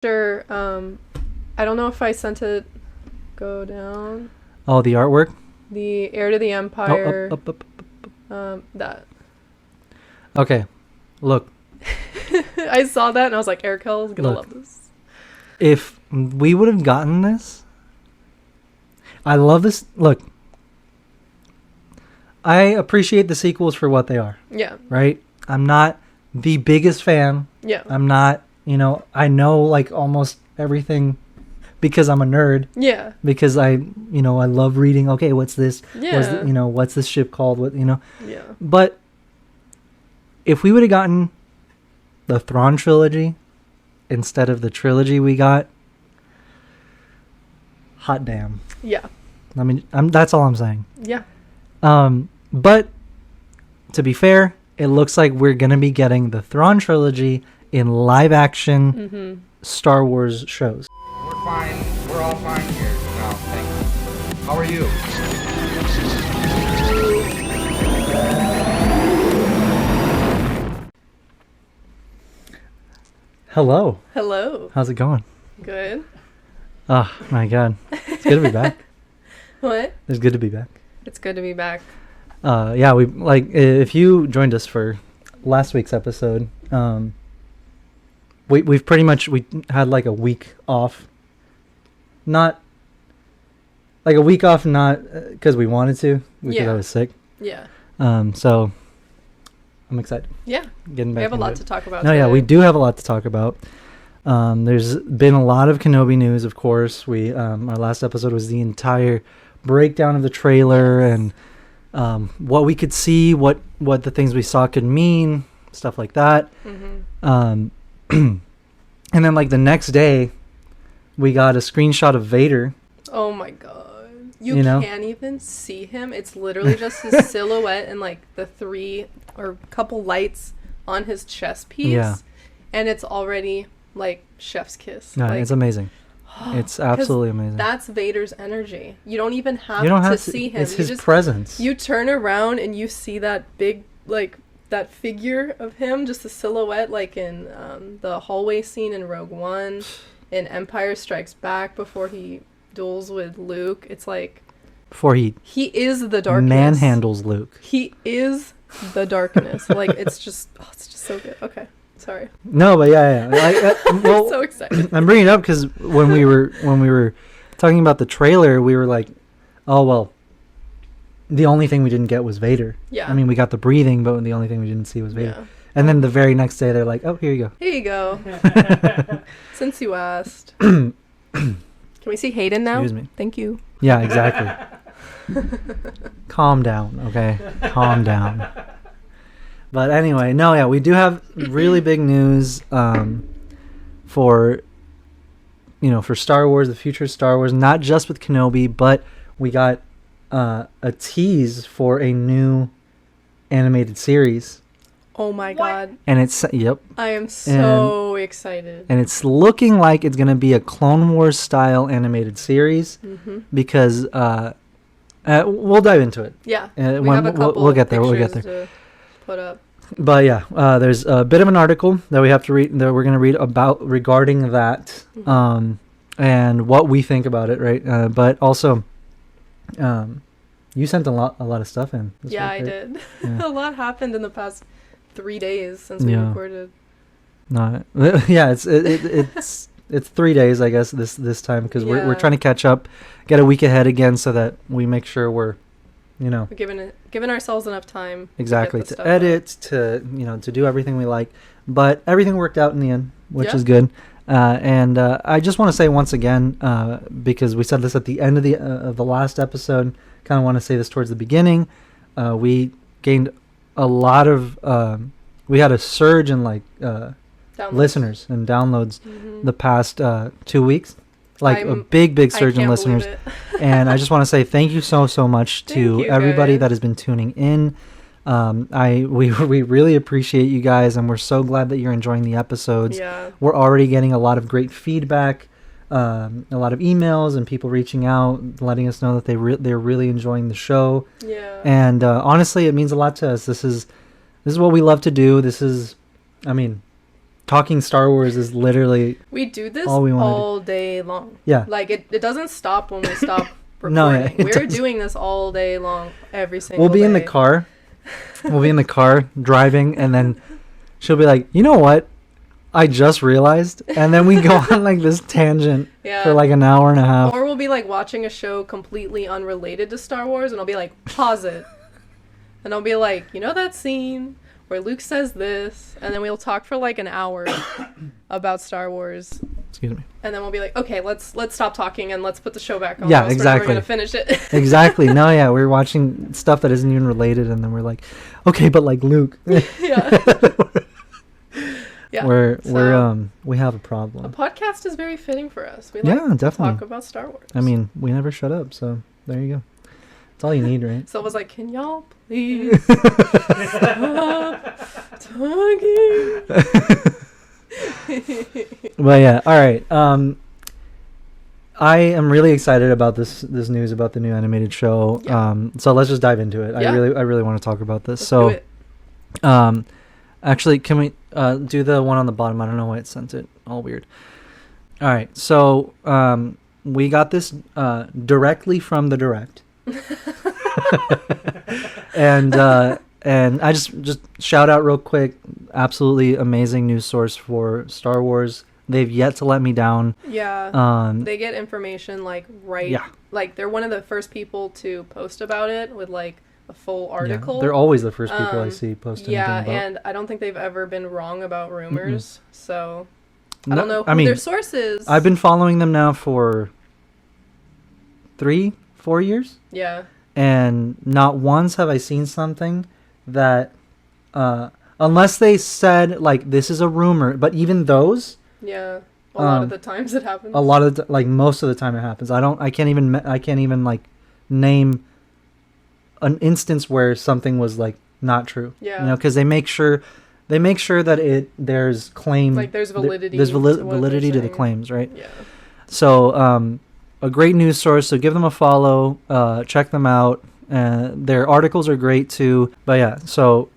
Sure. I don't know if I sent it. Go down. Oh, the artwork? The Heir to the Empire. Up. That. Okay. Look. I saw that and I was like, Arakel is gonna love this. If we would have gotten this, I love this. Look. I appreciate the sequels for what they are. Yeah. Right? I'm not the biggest fan. Yeah. I'm not, I know like almost everything because I'm a nerd. Yeah. Because I love reading, okay, what's this? Yeah. What's this ship called? Yeah. But if we would have gotten the Thrawn trilogy instead of the trilogy we got, hot damn. Yeah. I mean, that's all I'm saying. Yeah. But to be fair, it looks like we're going to be getting the Thrawn trilogy in live action Star Wars shows. We're fine. We're all fine here. No, thanks. How are you? Hello. Hello. How's it going? Good. Oh, my God. It's good to be back. What? It's good to be back. It's good to be back. Yeah, if you joined us for last week's episode, we had like a week off. Not like a week off, not because we wanted to, because I was sick. Yeah. So I'm excited. Yeah. Getting back. We have a lot to talk about. No, today. yeah, we do have a lot to talk about. There's been a lot of Kenobi news, of course. Our last episode was the entire breakdown of the trailer and what we could see, what the things we saw could mean, stuff like that. And then like the next day, we got a screenshot of Vader. Oh my god. You can't even see him. It's literally just his silhouette and like the three or couple lights on his chest piece. Yeah. And it's already like chef's kiss. Yeah, like, it's amazing. It's absolutely amazing. That's Vader's energy. You don't even have to see him. It's his presence. You turn around and you see that big, like, that figure of him, just a silhouette, like in the hallway scene in Rogue One, in Empire Strikes Back, before he duels with Luke. It's like... Before he is the darkness. Manhandles Luke. He is the darkness. Like, it's just so good. Okay. Sorry. No, but yeah. Well, I'm so excited. I'm bringing it up because when we were talking about the trailer, we were like, oh, well, the only thing we didn't get was Vader. Yeah. I mean, we got the breathing, but the only thing we didn't see was Vader. Yeah. And then the very next day, they're like, oh, here you go. Here you go. Since you asked. Can we see Hayden now? Excuse me. Thank you. Yeah, exactly. Calm down, okay? Calm down. But anyway, no, yeah, we do have really big news for Star Wars, the future of Star Wars, not just with Kenobi, but we got a tease for a new animated series. Oh my god. And it's, yep. I am so excited. And it's looking like it's going to be a Clone Wars style animated series because we'll dive into it. Yeah. We'll get there. We'll get there. To put up. But yeah, there's a bit of an article that we have to read, that we're going to read about regarding that and what we think about it, right? But also, you sent a lot of stuff in. This week, right? I did. Yeah. A lot happened in the past 3 days since we recorded. No, yeah, it's 3 days, I guess, this time, because we're trying to catch up, get a week ahead again, so that we make sure we're giving ourselves enough time. Exactly, to edit, to do everything we like. But everything worked out in the end, which is good. And I just want to say once again, because we said this at the end of the last episode, kind of want to say this towards the beginning. We gained a lot of, we had a surge in listeners and downloads the past 2 weeks. Like a big surge in listeners. And I just want to say thank you so much to everybody that has been tuning in. We really appreciate you guys, and we're so glad that you're enjoying the episodes. Yeah. We're already getting a lot of great feedback, a lot of emails and people reaching out, letting us know that they're really enjoying the show. Yeah. And honestly, it means a lot to us. This is what we love to do. This is, I mean, talking Star Wars is literally We do this all we wanna all day long. Yeah. Like, it doesn't stop when we stop recording. No, yeah, it We're doesn't. doing this all day long, every single We'll be day. in the car. We'll be in the car driving, and then she'll be like, you know what? I just realized. And then we go on like this tangent Yeah. for like an hour and a half. Or we'll be like watching a show completely unrelated to Star Wars, and I'll be like, pause it. And I'll be like, you know that scene where Luke says this? And then we'll talk for like an hour about Star Wars. Excuse me. And then we'll be like, okay, let's stop talking and let's put the show back on. Yeah, else exactly. We're never gonna finish it. Exactly. No, yeah, we're watching stuff that isn't even related, and then we're like, okay, but like Luke. Yeah. Yeah. We have a problem. A podcast is very fitting for us. We Yeah, like to definitely. talk about Star Wars. I mean, we never shut up, so there you go. That's all you need, right? So I was like, can y'all please stop talking? But yeah, all right. I am really excited about this news about the new animated show. Yeah. So let's just dive into it. Yeah. I really want to talk about this. Let's So, do it. actually, can we do the one on the bottom? I don't know why it sent it all weird. All right. So, we got this directly from the direct. and I just shout out real quick, absolutely amazing news source for Star Wars. They've yet to let me down. Yeah. They get information like Yeah. like they're one of the first people to post about it with like a full article. Yeah, they're always the first people I see posting Yeah, anything about. and I don't think they've ever been wrong about rumors. So I No, don't know who their source is. I've been following them now for 3-4 years. Yeah. And not once have I seen something that, unless they said like this is a rumor, but even those, Yeah. A lot of the times it happens. a lot of like most of the time it happens. I can't even like name an instance where something was like not true. Yeah. You know, because they make sure that there's claim, like there's validity. there's to what they're validity to the saying. claims, right? Yeah. So, a great news source. So give them a follow. Check them out. Their articles are great too. But yeah, so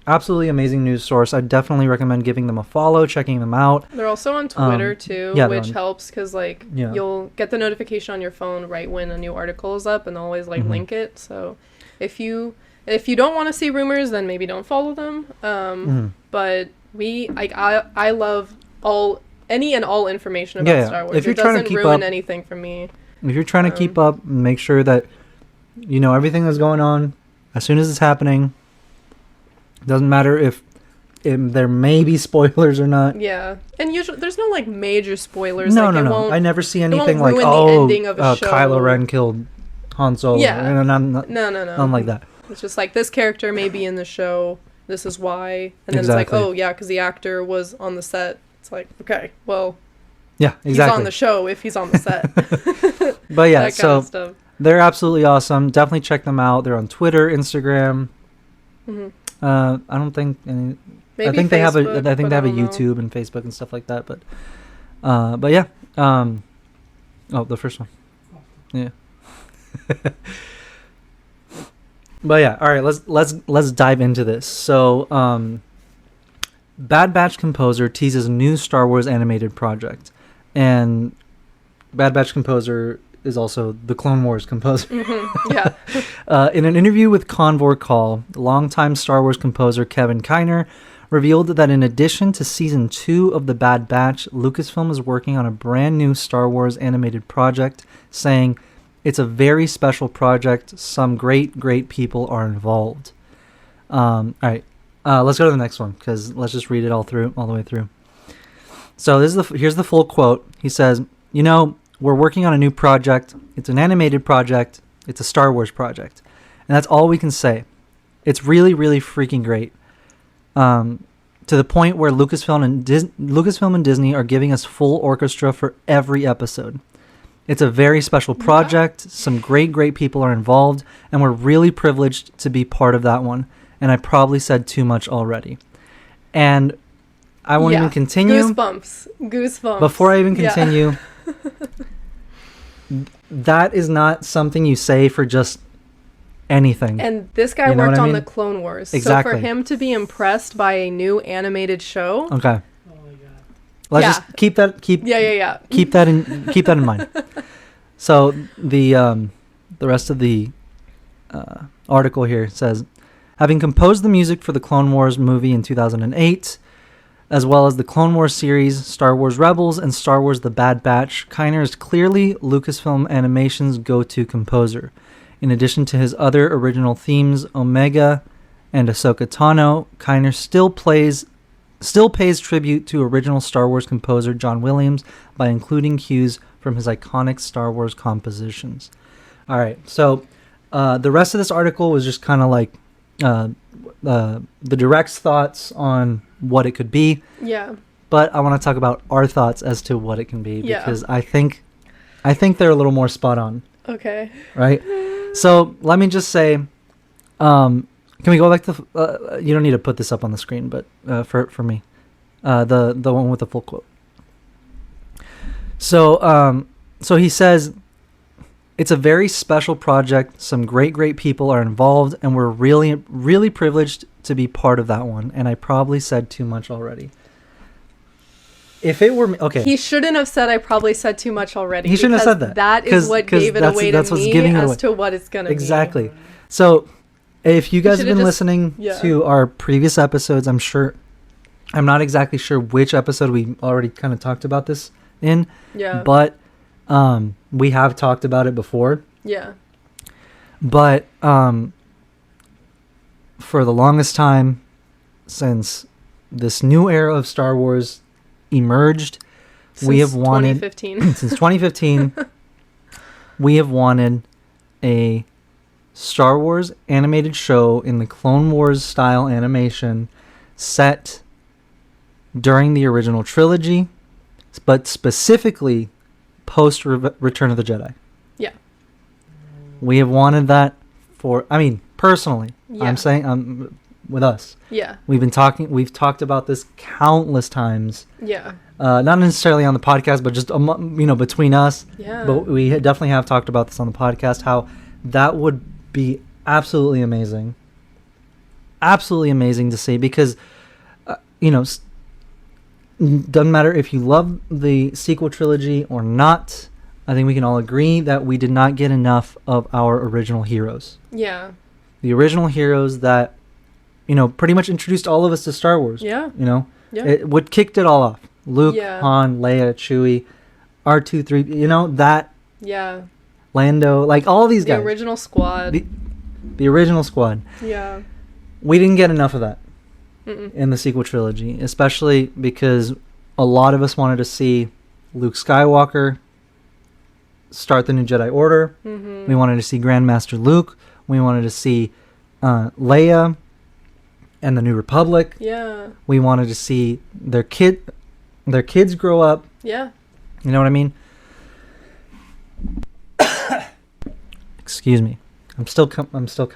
absolutely amazing news source. I definitely recommend giving them a follow, checking them out. They're also on Twitter too, yeah, which helps because like Yeah. you'll get the notification on your phone right when a new article is up, and they'll always like Mhm. link it. So if you don't want to see rumors, then maybe don't follow them. Mhm. But I love any and all information about Yeah, Star Wars. if you're it trying to doesn't keep ruin up- anything for me. If you're trying to keep up, make sure that you know everything that's going on as soon as it's happening. Doesn't matter if there may be spoilers or not. Yeah, and usually there's no like major spoilers. No, like, no, it no. won't- I never see won't anything like, ruin the oh, ending of a show. Kylo Ren killed Han Solo. Yeah. You know, not No. nothing like that. It's just like this character may be in the show. This is why, and then Exactly. it's like, oh yeah, because the actor was on the set. It's like, okay, well, Yeah, he's exactly. on the show if he's on the set. But yeah, that kind so of stuff. they're absolutely awesome. Definitely check them out. They're on Twitter, Instagram. hmm I don't think any. Maybe I think they have Facebook, I think but they have a don't know. YouTube and Facebook and stuff like that. But yeah. Oh, the first one. Yeah. But yeah, all right. Let's dive into this. So, Bad Batch composer teases new Star Wars animated project, and Bad Batch composer is also the Clone Wars composer. Yeah. In an interview with Convor Call, longtime Star Wars composer Kevin Kiner revealed that in addition to Season 2 of The Bad Batch, Lucasfilm is working on a brand new Star Wars animated project, saying, "It's a very special project. Some great people are involved." All right, let's go to the next one, because let's just read it all the way through. So here's the full quote. He says, "You know, we're working on a new project. It's an animated project. It's a Star Wars project. And that's all we can say. It's really, really freaking great. To the point where Lucasfilm and Disney are giving us full orchestra for every episode. It's a very special project. Some great people are involved, and we're really privileged to be part of that one. And I probably said too much already." And I won't even continue. Goosebumps. Before I even continue, that is not something you say for just anything. And this guy You know worked what I on mean? the Clone Wars. Exactly. So for him to be impressed by a new animated show. Okay. Oh my god. Let's Yeah. just keep that keep in mind. So the rest of the article here says, having composed the music for the Clone Wars movie in 2008, as well as the Clone Wars series, Star Wars Rebels, and Star Wars The Bad Batch, Kiner is clearly Lucasfilm Animation's go-to composer. In addition to his other original themes, Omega and Ahsoka Tano, Kiner still pays tribute to original Star Wars composer John Williams by including cues from his iconic Star Wars compositions. All right, so the rest of this article was just kind of like the direct's thoughts on what it could be. Yeah. But I want to talk about our thoughts as to what it can be, Yeah. because I think they're a little more spot on, Okay. right? So let me just say, can we go back to? You don't need to put this up on the screen, but for me, the one with the full quote. So he says, it's a very special project. Some great people are involved, and we're really privileged to be part of that one. And I probably said too much already. If it were me, okay. He shouldn't have said I probably said too much already. He shouldn't have said that. That is what gave it away to what's me giving it away. as to what it's going to be. Exactly. So if you guys have should've been just- listening yeah. to our previous episodes, I'm not exactly sure which episode we already kind of talked about this in, Yeah. but we have talked about it before. Yeah. But for the longest time, since this new era of Star Wars emerged, we have wanted 2015. since 2015 we have wanted a Star Wars animated show in the Clone Wars style animation set during the original trilogy, but specifically post Return of the Jedi. Yeah. We have wanted that personally. Yeah. I'm saying with us. Yeah. We've talked about this countless times. Yeah. Not necessarily on the podcast, but just between us. Yeah. But we definitely have talked about this on the podcast, how that would be absolutely amazing. Absolutely amazing to see, because doesn't matter if you love the sequel trilogy or not. I think we can all agree that we did not get enough of our original heroes. Yeah. The original heroes that, pretty much introduced all of us to Star Wars. Yeah. It what kicked it all off. Luke, Yeah. Han, Leia, Chewie, R2-3, that Yeah. Lando, like all these The guys. original squad. The original squad. Yeah. We didn't get enough of that Mm-mm. in the sequel trilogy, especially because a lot of us wanted to see Luke Skywalker start the new Jedi Order. Mm-hmm. We wanted to see Grandmaster Luke. We wanted to see Leia and the New Republic. Yeah. We wanted to see their kids grow up. Yeah. You know what I mean? Excuse me. I'm still kind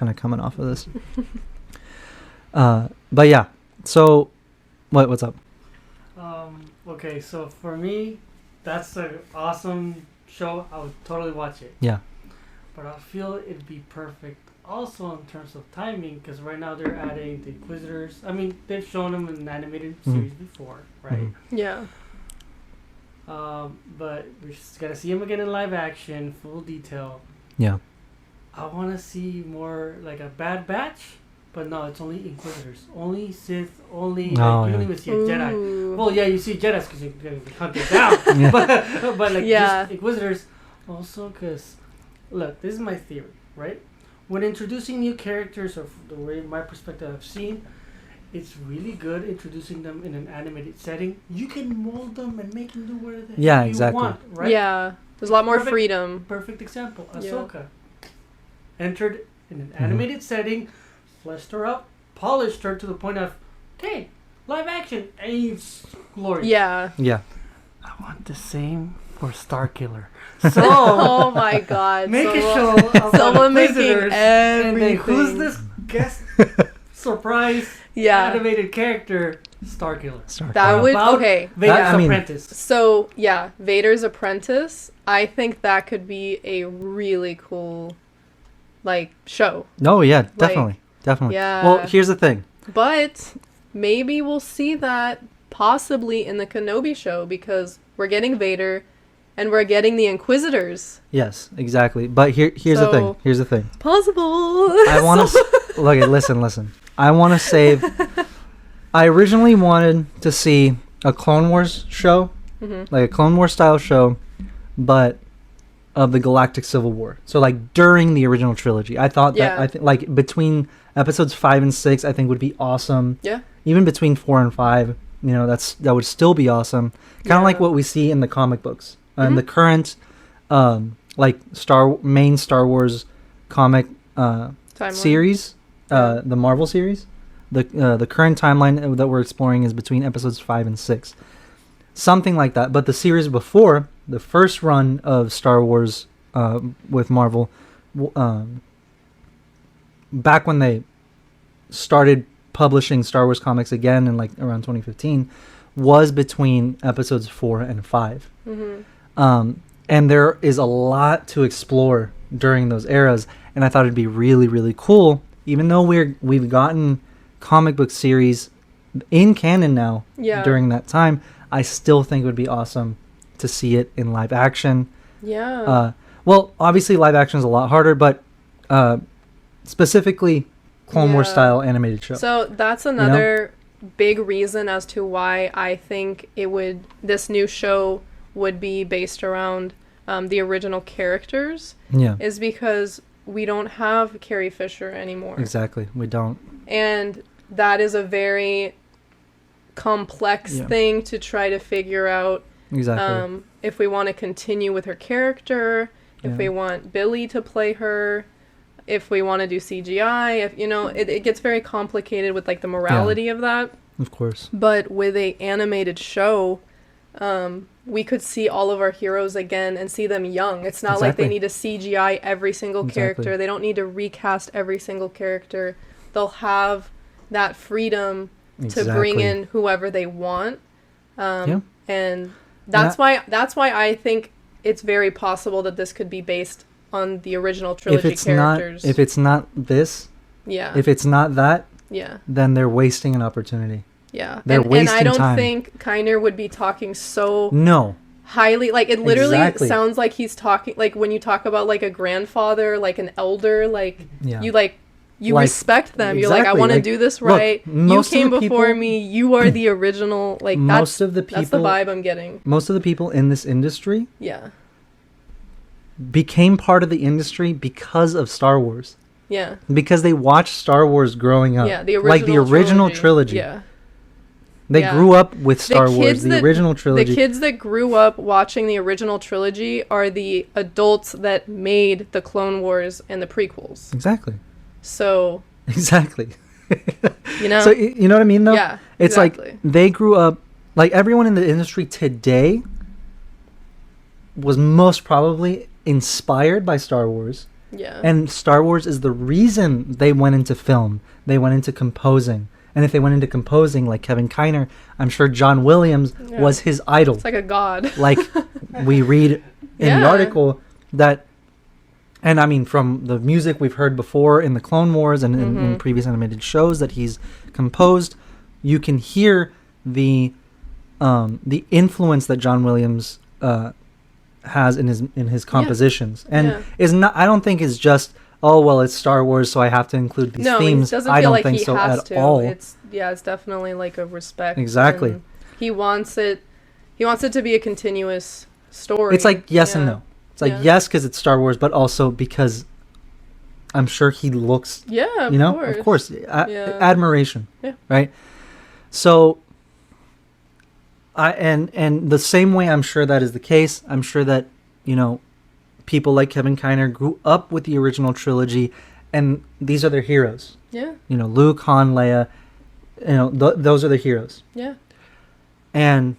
of coming off of this. But yeah. So, what's up? Okay, so for me, that's an awesome show. I would totally watch it. Yeah. But I feel it'd be perfect also in terms of timing, because right now they're adding the Inquisitors. I mean, they've shown them in an animated series before, right? Mm-hmm. Yeah. But we just gotta see them again in live action, full detail. Yeah. I want to see more like a Bad Batch, but no, it's only Inquisitors, only Sith, only you don't even see a Jedi. Ooh. Well, yeah, you see Jedi because you're gonna be hunted down, Yeah. but like Yeah. just Inquisitors, also because look, this is my theory, right? When introducing new characters, or the way my perspective I've seen, it's really good introducing them in an animated setting. You can mold them and make them do whatever you exactly. want, right? Yeah. There's a lot more Perfect. freedom. Perfect example. Yeah. Ahsoka entered in an animated setting, fleshed her up, polished her to the point of, okay, live action, Abe's glory. Yeah. Yeah. I want the same for Starkiller. Oh So my god. make a Someone- show about Someone making Inquisitors, and then everything. who's this guest surprise Yeah. animated character? Starkiller. That would About okay. Vader's I mean- apprentice. So yeah, Vader's apprentice. I think that could be a really cool like show. Oh yeah, definitely. Yeah. Well, here's the thing. But maybe we'll see that possibly in the Kenobi show, because we're getting Vader and we're getting the Inquisitors. Yes, exactly. But here's the thing. Here's the thing. Possible. I want to look. Listen. I want to save. I originally wanted to see a Clone Wars show, like a Clone Wars style show, but of the Galactic Civil War. So like during the original trilogy, I thought that I think like between episodes 5 and 6, I think would be awesome. Yeah. Even between 4 and 5, you know, that would still be awesome. Kind of like what we see in the comic books and the current, like main Star Wars comic series, the Marvel series. The current timeline that we're exploring is between episodes 5 and 6. Something like that. But the series before, the first run of Star Wars with Marvel, back when they started publishing Star Wars comics again in like around 2015, was between episodes 4 and 5. And there is a lot to explore during those eras, and I thought it'd be really, really cool, even though we've gotten comic book series in canon now during that time. I still think it would be awesome to see it in live action. Well, obviously live action is a lot harder, but specifically Clone Wars style animated show. So that's another big reason as to why I think this new show would be based around the original characters. Is because we don't have Carrie Fisher anymore. Exactly, we don't. And that is a very complex thing to try to figure out. Exactly. If we want to continue with her character, if we want Billy to play her, if we want to do CGI, if it gets very complicated with like the morality of that. Of course. But with a animated show, we could see all of our heroes again and see them young. It's not like they need to CGI every single character. They don't need to recast every single character. They'll have that freedom to bring in whoever they want. And that's why I think it's very possible that this could be based on the original trilogy characters. If it's not this, if it's not that, then they're wasting an opportunity. They're wasting time. And I don't think Kiner would be talking so highly. Like, it literally sounds like he's talking, like, when you talk about, like, a grandfather, like, an elder, like, you respect them. You're like, I want to do this right. Look, you came before me. You are the original. Like, that's the vibe I'm getting. Most of the people in this industry became part of the industry because of Star Wars. Because they watched Star Wars growing up. The original trilogy. They grew up with Star Wars, the original trilogy. The kids that grew up watching the original trilogy are the adults that made the Clone Wars and the prequels. Exactly. So. Exactly. So, you know what I mean, though? Yeah, it's like they grew up, like everyone in the industry today was most probably inspired by Star Wars. And Star Wars is the reason they went into film. They went into composing. And if they went into composing, like Kevin Kiner, I'm sure John Williams was his idol. It's like a god. Like we read in the article that, and I mean, from the music we've heard before in the Clone Wars and in previous animated shows that he's composed, you can hear the influence that John Williams has in his compositions, and is not. I don't think it's just, oh well, it's Star Wars, so I have to include these themes. I don't think so at all. It's definitely like a respect. Exactly. He wants it to be a continuous story. It's like yes and no. It's like yes because it's Star Wars, but also because I'm sure he looks. Of course, admiration. Right. So. And the same way I'm sure that is the case, I'm sure that, people like Kevin Kiner grew up with the original trilogy, and these are their heroes. Luke, Han, Leia, those are their heroes. And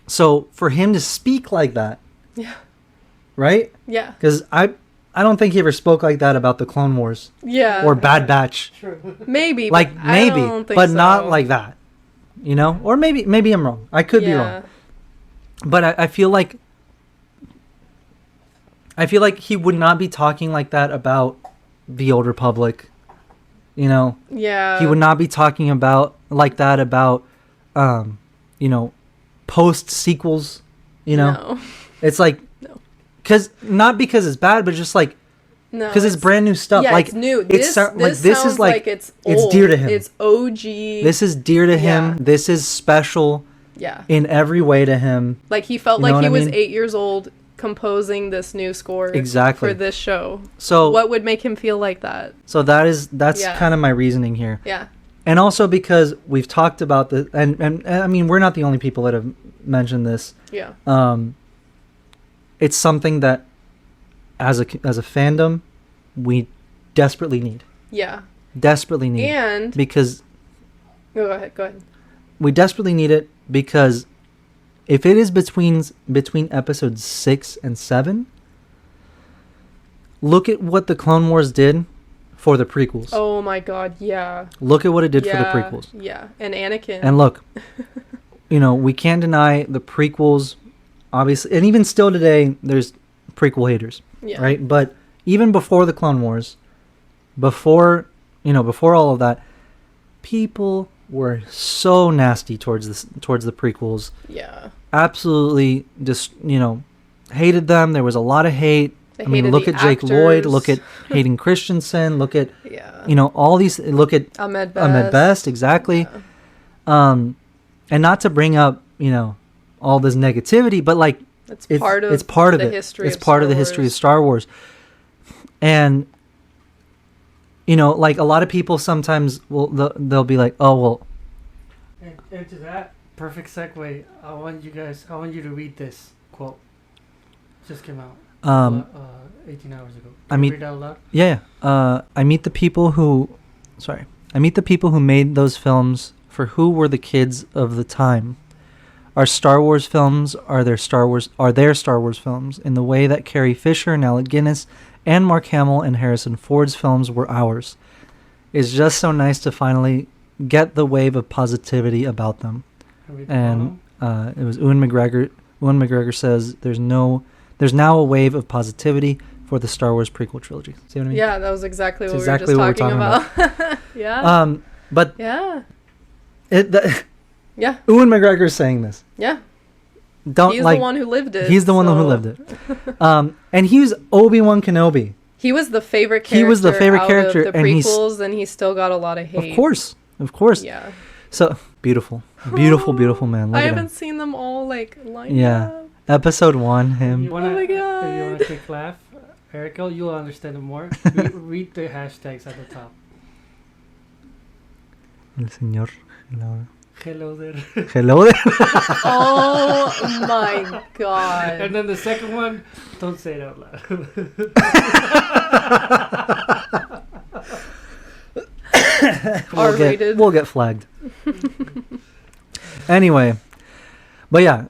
so for him to speak like that, right? Because I don't think he ever spoke like that about the Clone Wars. Or Bad Batch. True. Maybe. Like maybe, but not like that. Or maybe I'm wrong. I could be wrong. But I feel like I feel like he would not be talking like that about the Old Republic. You know? Yeah. He would not be talking about like that about, you know, post sequels. You know? No. It's like, No. Not because it's bad, but just like, No. because it's brand new stuff. Yeah, like, it's new. This This is sounds like it's it's old. dear to him. It's OG. This is dear to him. Yeah. This is special Yeah. in every way to him. Like he felt You know like what he I was mean? 8 years old composing this new score Exactly. for this show. So What would make him feel like that? So that's Yeah. kind of my reasoning here. Yeah. And also because we've talked about the and I mean we're not the only people that have mentioned this. Yeah. It's something that as a fandom we desperately need. Yeah. Desperately need. And Because go ahead. we desperately need it because if it is between episodes 6 and 7, look at what the Clone Wars did for the prequels. Oh my god, yeah. Look at what it did for the Yeah, prequels. Yeah. And Anakin. And look, you know, we can't deny the prequels, obviously, and even still today, there's prequel haters, yeah. right? But even before the Clone Wars, before all of that, people were so nasty towards the prequels. Yeah. Absolutely, just hated them. There was a lot of hate. They I mean, hated look the at Jake Lloyd. actors. Look at Hayden Christensen. Look at Yeah. all these. Look at Ahmed Best. Ahmed Best, exactly. Yeah. And not to bring up, all this negativity, but like It's part of the history It's of part Star of the history of Wars. Star Wars. And like a lot of people sometimes they'll be like, "Oh, well." And to that perfect segue, I want you to read this quote. Just came out 18 hours ago. I mean, read it out loud. Yeah. I meet the people who made those films for who were the kids of the time. Our Star Wars films are their Star Wars films in the way that Carrie Fisher and Alec Guinness and Mark Hamill and Harrison Ford's films were ours. It's just so nice to finally get the wave of positivity about them. And it was Ewan McGregor. Ewan McGregor says there's now a wave of positivity for the Star Wars prequel trilogy. See what I mean? Yeah, that was exactly what exactly we were what just we're talking about. Yeah. But Yeah. Yeah. Ewan McGregor is saying this. Yeah. Don't He's like. the one who lived it. He's the one who lived it. And he was Obi-Wan Kenobi. He was the favorite character. He was the favorite out character, of the and prequels, and he still got a lot of hate. Of course. Yeah. So beautiful, beautiful man. Look I at haven't him. seen them all like lined Yeah. up. Episode 1, him. Oh my God. If you want a quick laugh, Arakel, you'll understand it more. Read the hashtags at the top. El señor. Hello. Hello there. Hello there. Oh my God. And then the second one, don't say it out loud. R-rated. We'll get flagged. Anyway, but yeah,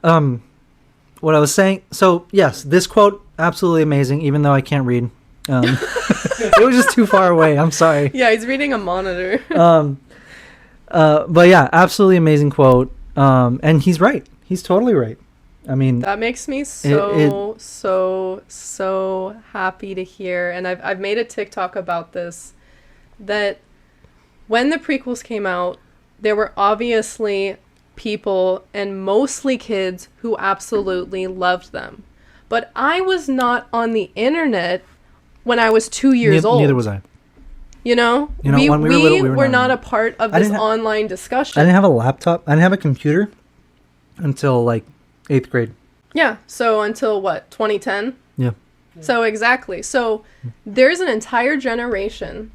what I was saying. So yes, this quote absolutely amazing. Even though I can't read, it was just too far away. I'm sorry. Yeah, he's reading a monitor. But yeah, absolutely amazing quote. And he's right. He's totally right. I mean, That makes me so happy to hear. And I've made a TikTok about this, that when the prequels came out, there were obviously people, and mostly kids, who absolutely loved them. But I was not on the internet when I was 2 years old. Neither was I. You know, when we were little, we were not a part of this online discussion. I didn't have a laptop. I didn't have a computer until like 8th grade. Yeah. So until what, 2010? Yeah. So exactly. So there's an entire generation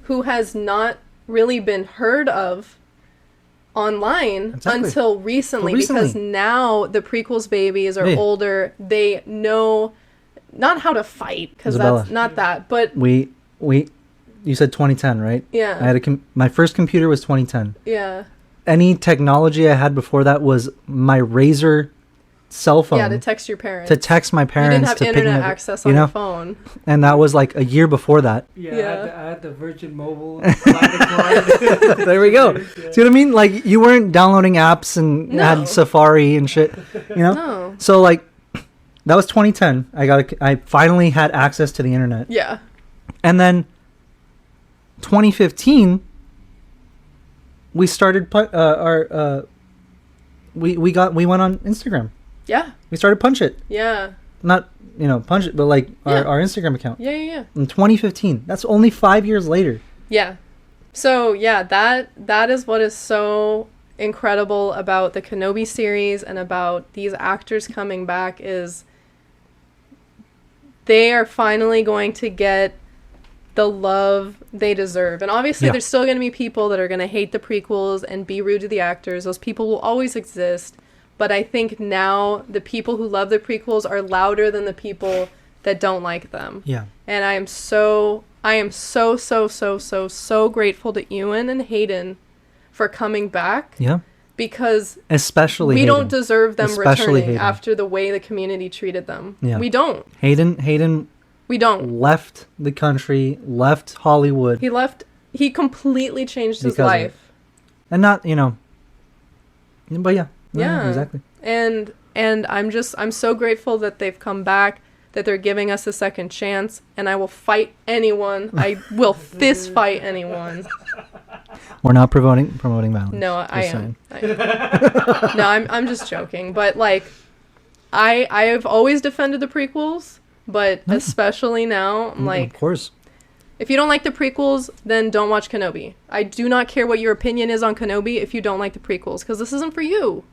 who has not really been heard of online until recently, because now the prequels babies are older. They know not how to fight, because that's not that, but you said 2010, right? Yeah. I had my first computer was 2010. Yeah. Any technology I had before that was my Razor cell phone. Yeah, to text your parents. To text my parents. You didn't have to internet access on your phone. And that was like a year before that. Yeah. I had the Virgin Mobile. There we go. See what I mean? Like, you weren't downloading apps and had Safari and shit, you know? No. So like, That was 2010. I finally had access to the internet. Yeah. And then 2015, we started we went on Instagram. Yeah. We started Punch It. Yeah. Not, Punch It, but like our Instagram account. Yeah. In 2015. That's only 5 years later. Yeah. So, yeah, that is what is so incredible about the Kenobi series and about these actors coming back is they are finally going to get the love they deserve. And obviously there's still going to be people that are going to hate the prequels and be rude to the actors. Those people will always exist. But I think now the people who love the prequels are louder than the people that don't like them. Yeah. And I am so grateful to Ewan and Hayden for coming back. Yeah. Because especially we Hayden. don't deserve them Especially returning Hayden. after the way the community treated them. Yeah. We don't. Hayden We don't. left the country, left Hollywood. He completely changed his Because of life. And not, but yeah. Yeah. Exactly. And I'm so grateful that they've come back, that they're giving us a second chance, and I will fight anyone. I will fist fight anyone. We're not promoting violence. No, I am. No, I'm just joking. But like, I have always defended the prequels, but especially now, I'm like, of course. if you don't like the prequels, then don't watch Kenobi. I do not care what your opinion is on Kenobi if you don't like the prequels, because this isn't for you.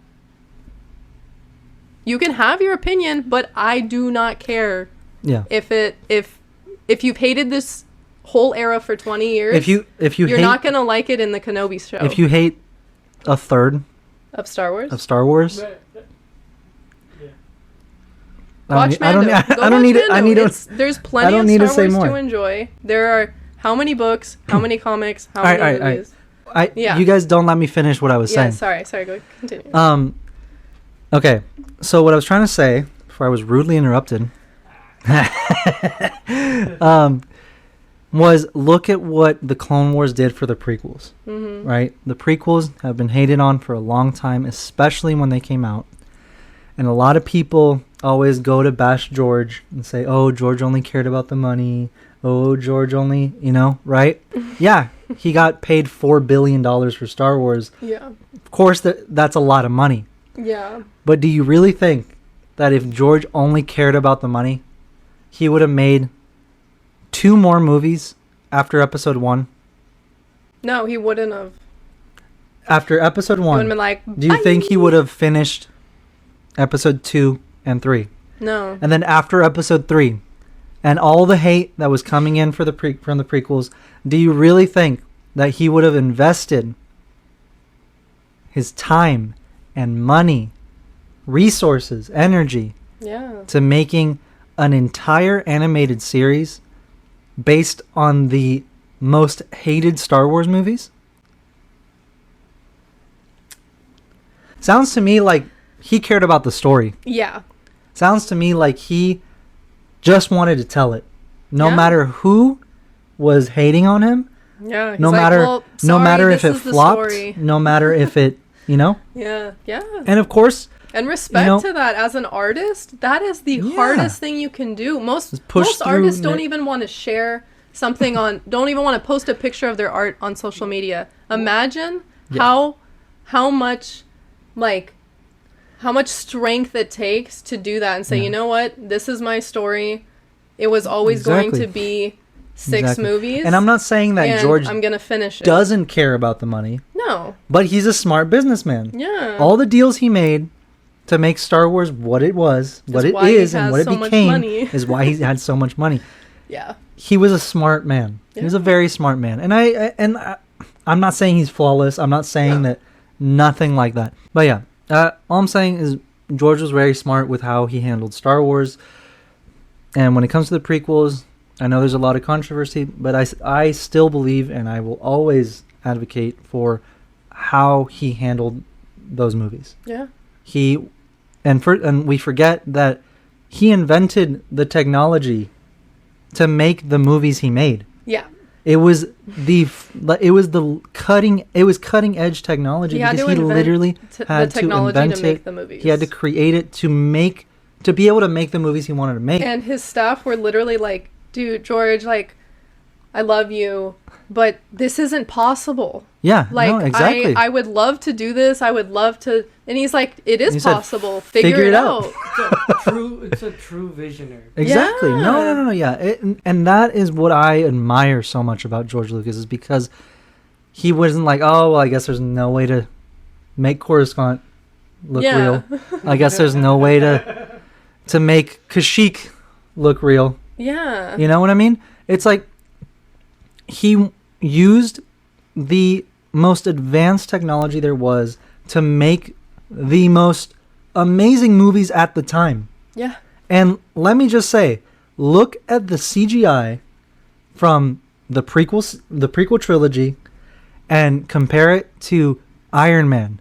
You can have your opinion, but I do not care. Yeah. If you've hated this whole era for 20 years, you're not gonna like it in the Kenobi show. If you hate a third of Star Wars, Watch Mando. I don't need it. I need to. There's plenty of Star Wars to enjoy. There are how many books, how many comics, how many movies. You guys don't let me finish what I was saying. Sorry. Go continue. Okay. So what I was trying to say before I was rudely interrupted, was look at what the Clone Wars did for the prequels. Mm-hmm. Right. The prequels have been hated on for a long time, especially when they came out, and a lot of people always go to bash George and say, oh, George only cared about the money. Oh, George only, right? Yeah, he got paid $4 billion for Star Wars. Yeah. Of course, that's a lot of money. Yeah. But do you really think that if George only cared about the money, he would have made 2 more movies after episode 1? No, he wouldn't have. After episode 1, he would have been like, do you think he would have finished episode 2 and 3? No. And then after episode 3, and all the hate that was coming in from the prequels, do you really think that he would have invested his time and money, resources, energy to making an entire animated series based on the most hated Star Wars movies? Sounds to me like he cared about the story. Yeah. Sounds to me like he just wanted to tell it. No matter who was hating on him. Yeah. No matter if it flopped. No matter if it, Yeah. And of course. And respect to that. As an artist, that is the hardest thing you can do. Most artists don't even want to share something don't even want to post a picture of their art on social media. Imagine how much strength it takes to do that and say, you know what, this is my story. It was always going to be 6 movies. And I'm not saying that George I'm gonna finish it. Doesn't care about the money. No. But he's a smart businessman. Yeah. All the deals he made to make Star Wars what it was, what it is, and what it became is why he had so much money. Yeah. He was a smart man. Yeah. He was a very smart man. And I'm not saying he's flawless. I'm not saying that nothing like that. But yeah. All I'm saying is George was very smart with how he handled Star Wars. And when it comes to the prequels, I know there's a lot of controversy, but I still believe and I will always advocate for how he handled those movies. Yeah. And we forget that he invented the technology to make the movies he made. Yeah. It was cutting edge technology because he literally had to invent it. He had to create it to be able to make the movies he wanted to make. And his staff were literally like, dude, George, like, I love you, but this isn't possible. Yeah, Like, no, exactly. I would love to do this. I would love to. And he's like, it is He said, possible. Figure it out. It's a true visionary. Exactly. Yeah. No. Yeah. And that is what I admire so much about George Lucas, is because he wasn't like, oh, well, I guess there's no way to make Coruscant look real. I guess there's no way to make Kashyyyk look real. Yeah. You know what I mean? It's like he used the most advanced technology there was to make the most amazing movies at the time. Yeah. And let me just say, look at the CGI from the prequel trilogy and compare it to Iron Man,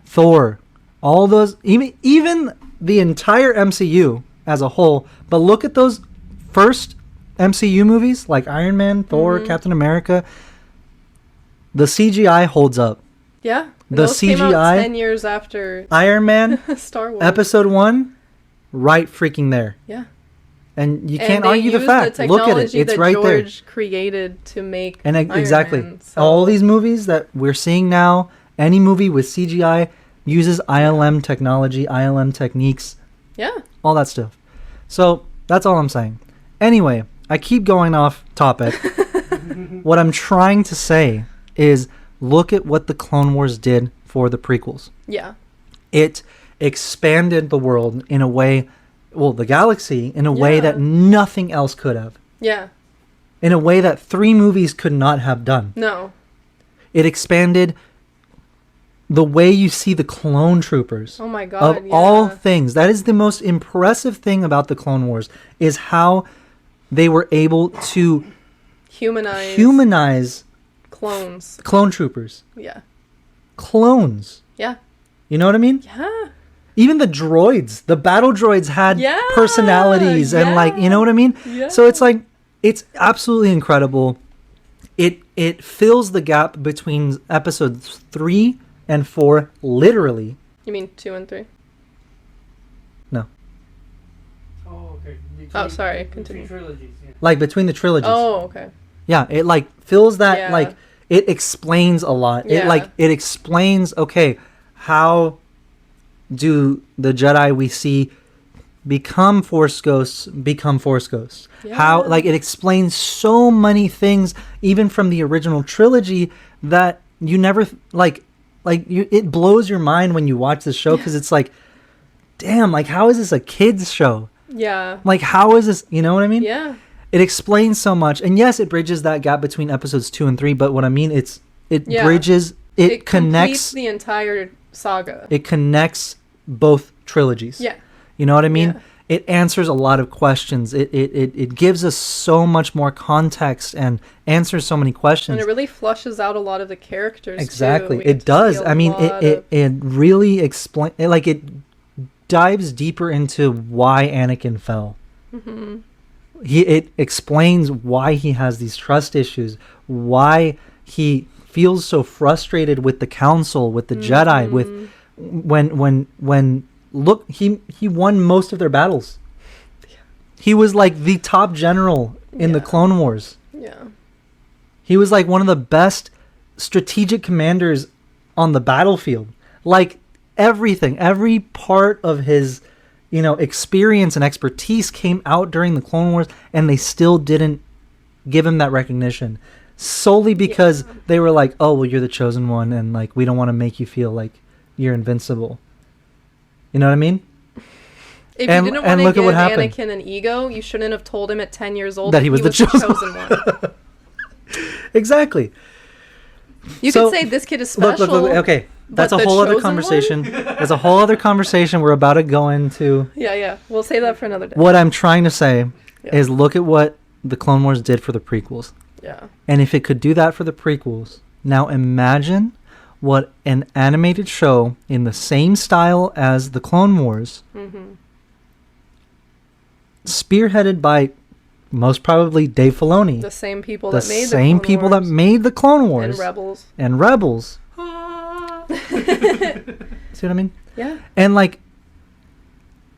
Thor, all those, even the entire MCU as a whole. But look at those first MCU movies like Iron Man, Thor, Captain America. The CGI holds up. Yeah. The Those came out CGI 10 years after Iron Man Star Wars. Episode 1, right freaking there. Yeah. And you And can't they argue the used fact. Look at it. technology It's that right there. George created to make And Iron exactly. Man, so- All these movies that we're seeing now, any movie with CGI uses ILM technology, ILM techniques, Yeah. all that stuff. So that's all I'm saying. Anyway, I keep going off topic. What I'm trying to say is look at what the Clone Wars did for the prequels. Yeah. It expanded the world in a way, well, the galaxy, in a way Yeah. that nothing else could have. Yeah. In a way that 3 movies could not have done. No. It expanded the way you see the clone troopers. Oh my God. Of all things. That is the most impressive thing about the Clone Wars, is how they were able to humanize clones. clone troopers. Yeah. Clones. Yeah. You know what I mean? Yeah. Even the droids, the battle droids had Yeah, personalities and like, you know what I mean? Yeah. So it's like, it's absolutely incredible. It fills the gap between episodes 3 and 4, literally. You mean 2 and 3? No. Oh, okay. Oh, sorry, Between continue. trilogies, yeah. Like between the trilogies. Oh, okay. Yeah, it like fills that, Yeah. like, it explains a lot. Yeah. It explains, okay, how do the Jedi we see become Force Ghosts? How, Yeah. like, it explains so many things, even from the original trilogy, that you never, it blows your mind when you watch this show, because it's like, damn, like, how is this a kid's show? Yeah. Like, how is this, you know what I mean? Yeah. It explains so much, and yes, it bridges that gap between episodes 2 and 3. But what I mean, it Yeah. bridges, it completes connects, the entire saga. it connects both trilogies. Yeah. You know what I mean? Yeah. It answers a lot of questions. It gives us so much more context and answers so many questions. And it really flushes out a lot of the characters. Exactly, Too. We get it to does. see a I mean, lot it really explain, like, it dives deeper into why Anakin fell. Mm-hmm. It explains why he has these trust issues, why he feels so frustrated with the Council, with the Jedi, with when look, he won most of their battles. He was like the top general in the Yeah. Clone Wars. Yeah. He was like one of the best strategic commanders on the battlefield. Like, everything, every part of his, experience and expertise came out during the Clone Wars, and they still didn't give him that recognition, solely because they were like, oh, well, you're the chosen one, and like, we don't want to make you feel like you're invincible. You know what I mean? If And- you didn't and want look to at give what happened. Anakin an ego, you shouldn't have told him at 10 years old That he was the chosen one. Exactly. You So, could say this kid is special. Look, okay. That's a the whole other chosen conversation. That's a whole other conversation we're about to go into. Yeah. We'll save that for another day. What I'm trying to say Yeah. is look at what the Clone Wars did for the prequels. Yeah. And if it could do that for the prequels, now imagine what an animated show in the same style as the Clone Wars, Mm-hmm. spearheaded by most probably Dave Filoni, The same people the that made same the Clone people Wars that made the Clone Wars and Rebels. and Rebels. See what I mean? Yeah. And like,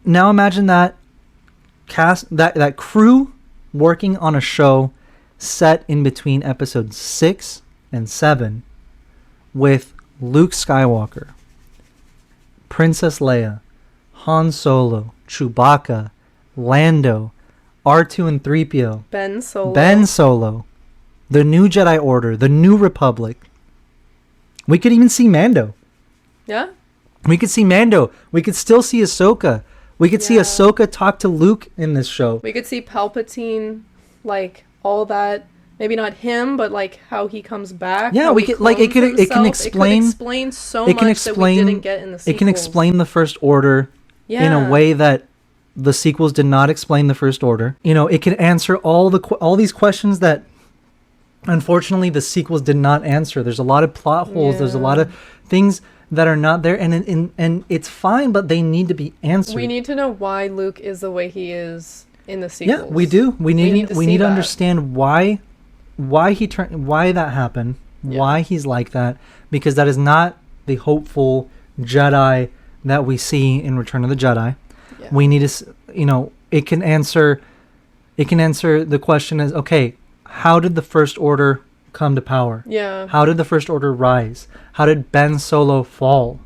now imagine that that crew working on a show set in between episodes 6 and 7 with Luke Skywalker, Princess Leia, Han Solo, Chewbacca, Lando, R2 and 3PO, Ben Solo, the New Jedi Order, the New Republic. We could even see Mando. Yeah. We could see Mando. We could still see Ahsoka. We could see Ahsoka talk to Luke in this show. We could see Palpatine, like, all that. Maybe not him, but, like, how he comes back. Yeah, we could, like, it can explain so much that we didn't get in the sequels. It can explain the First Order in a way that the sequels did not explain the First Order. You know, it can answer all these questions that, unfortunately, the sequels did not answer. There's a lot of plot holes. There's a lot of things that are not there, and it's fine, but they need to be answered. We need to know why Luke is the way he is in the sequels. Yeah, we do. We need to understand why that happened, why he's like that, because that is not the hopeful Jedi that we see in Return of the Jedi. Yeah. We need to, it can answer the question as, okay, how did the First Order come to power? Yeah. How did the First Order rise? How did Ben Solo fall?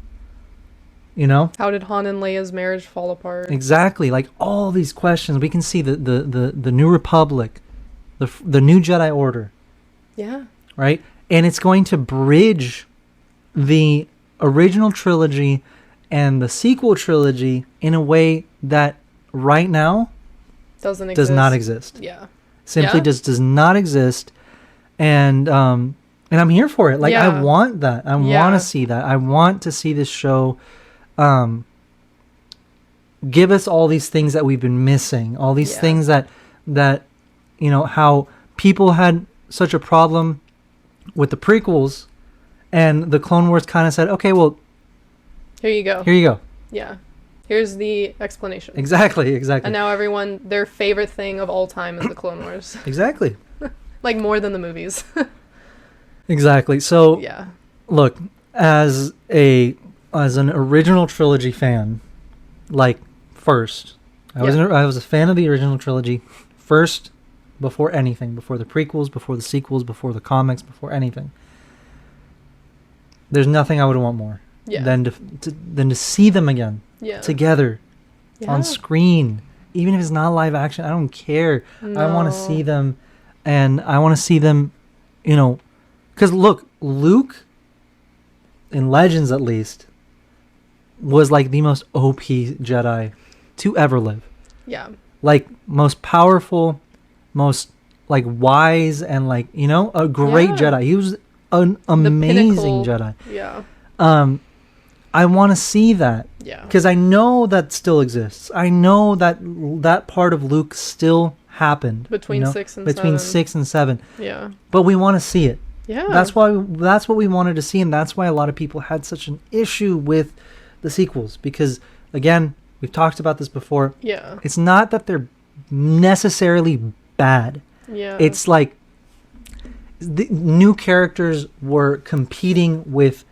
How did Han and Leia's marriage fall apart? Exactly. Like all these questions, we can see the New Republic, the New Jedi Order. Yeah. Right? And it's going to bridge the original trilogy and the sequel trilogy in a way that right now does not exist. Yeah. Simply just does not exist. And I'm here for it. Like, I want that. I want to see that. I want to see this show give us all these things that we've been missing. All these things that how people had such a problem with the prequels, and the Clone Wars kind of said, okay, well, here you go. Yeah. Here's the explanation. Exactly. And now their favorite thing of all time is the Clone Wars. Exactly. Like, more than the movies. Exactly. So, look, as an original trilogy fan, like, first, I was a fan of the original trilogy first, before anything, before the prequels, before the sequels, before the comics, before anything. There's nothing I would want more than to see them again together on screen, even if it's not live action. I don't care. No. I want to see them, and I want to see them, because look, Luke, in Legends at least, was like the most OP Jedi to ever live. Yeah. Like, most powerful, most like wise, and like, a great Jedi. He was an amazing Jedi. Yeah. I want to see that. Yeah. Because I know that still exists. I know that part of Luke still happened between 6 and 7. Between 6 and 7. Yeah. But we want to see it. Yeah. That's what we wanted to see, and that's why a lot of people had such an issue with the sequels, because again, we've talked about this before. Yeah. It's not that they're necessarily bad. Yeah. It's like the new characters were competing with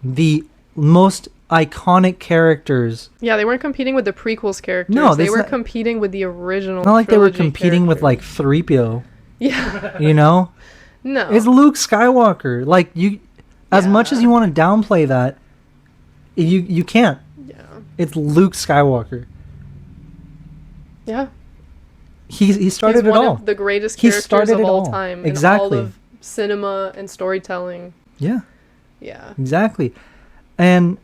the most iconic characters. Yeah, they weren't competing with the prequels characters. No, they were competing with the original. Not like they were competing with like 3PO. Yeah. No. It's Luke Skywalker. Like, as much as you want to downplay that, you can't. Yeah. It's Luke Skywalker. Yeah. He started He's it all. One of the greatest characters of all time. Exactly. In all of cinema and storytelling. Yeah. Yeah. Exactly. And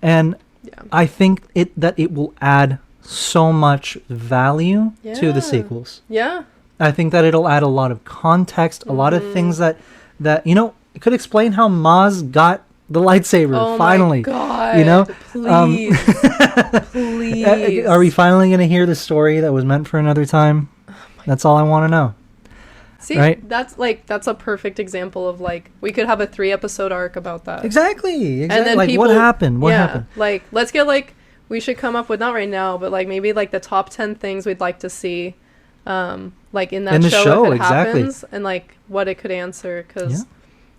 I think that it will add so much value to the sequels. Yeah. I think that it'll add a lot of context, a lot of things that it could explain how Maz got the lightsaber finally. Oh my God. Please. Please. Are we finally going to hear the story that was meant for another time? That's all I want to know. See, right? That's a perfect example of, like, we could have a 3-episode arc about that. Exactly. And then like, what happened? What happened? Like, let's get, like, we should come up with, not right now, but, like, maybe, like, the top 10 things we'd like to see, like, in that show if it happens, and, like, what it could answer, because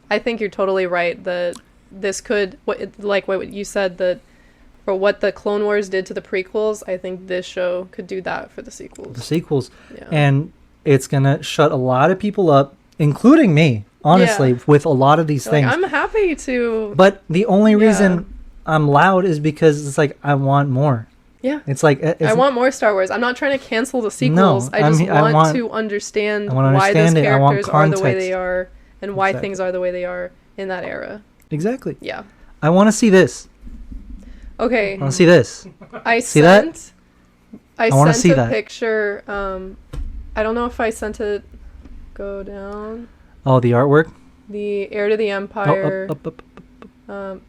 I think you're totally right that this could, like what you said, that For what the Clone Wars did to the prequels, I think this show could do that for the sequels. The sequels. Yeah. And it's going to shut a lot of people up, including me, honestly, with a lot of these things. I'm happy to... But the only reason I'm loud is because it's like, I want more. Yeah. It's like... I want more Star Wars. I'm not trying to cancel the sequels. I just want to understand why those characters are the way they are and why things are the way they are in that era. Exactly. Yeah. I want to see this. Okay. I want to see this. I sent a picture. I don't know if I sent it. Go down. Oh, the artwork? The Heir to the Empire. Up.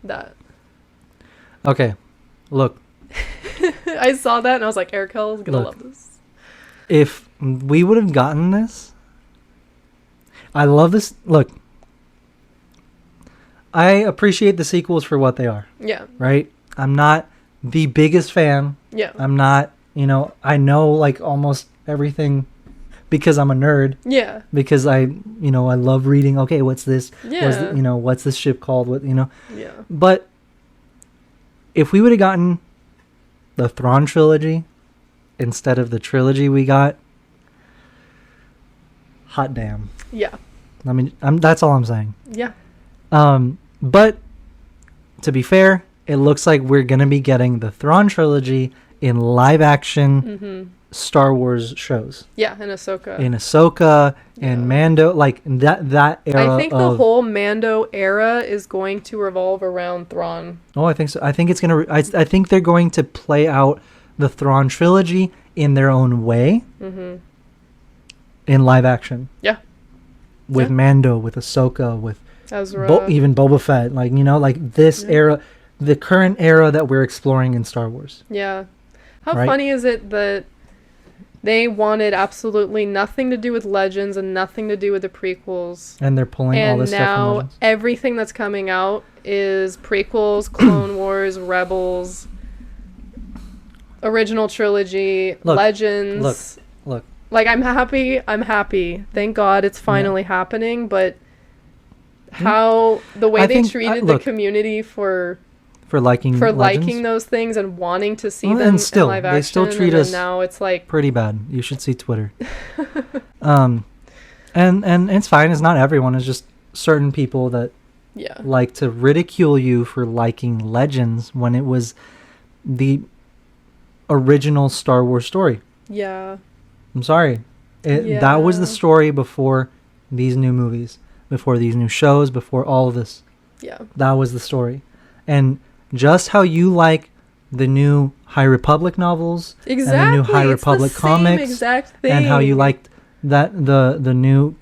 That. Okay. Look. I saw that and I was like, Arakel's going to love this. If we would have gotten this, I love this. Look. I appreciate the sequels for what they are. Yeah. Right? I'm not the biggest fan. Yeah. I'm not, I know like almost everything because I'm a nerd. Yeah. Because I love reading. Okay, what's this? Yeah. What's this ship called? Yeah. But if we would have gotten the Thrawn trilogy instead of the trilogy we got, hot damn. Yeah. I mean, that's all I'm saying. Yeah. But to be fair, it looks like we're going to be getting the Thrawn trilogy in live action Star Wars shows. Yeah, in Ahsoka. And Mando, like that era. I think the whole Mando era is going to revolve around Thrawn. Oh, I think so. I think it's going to, I think they're going to play out the Thrawn trilogy in their own way. In live action. Yeah. With Mando, with Ahsoka, with Ezra. Even Boba Fett. Like, like this era, the current era that we're exploring in Star Wars. Yeah. How funny is it that they wanted absolutely nothing to do with Legends and nothing to do with the prequels. And they're pulling all this stuff from now Legends. Everything that's coming out is prequels, Clone Wars, Rebels, original trilogy, Legends. Look. Like, I'm happy. Thank God it's finally happening, but how the way they treated the community for liking those things and wanting to see them in live action, they still treat us now it's like pretty bad. You should see Twitter. And it's fine. It's not everyone. It's just certain people that like to ridicule you for liking Legends when it was the original Star Wars story. Yeah. I'm sorry. That was the story before these new movies, before these new shows, before all of this. Yeah. That was the story. And just how you like the new High Republic novels and the new High Republic comics, exact thing. and how you liked that the new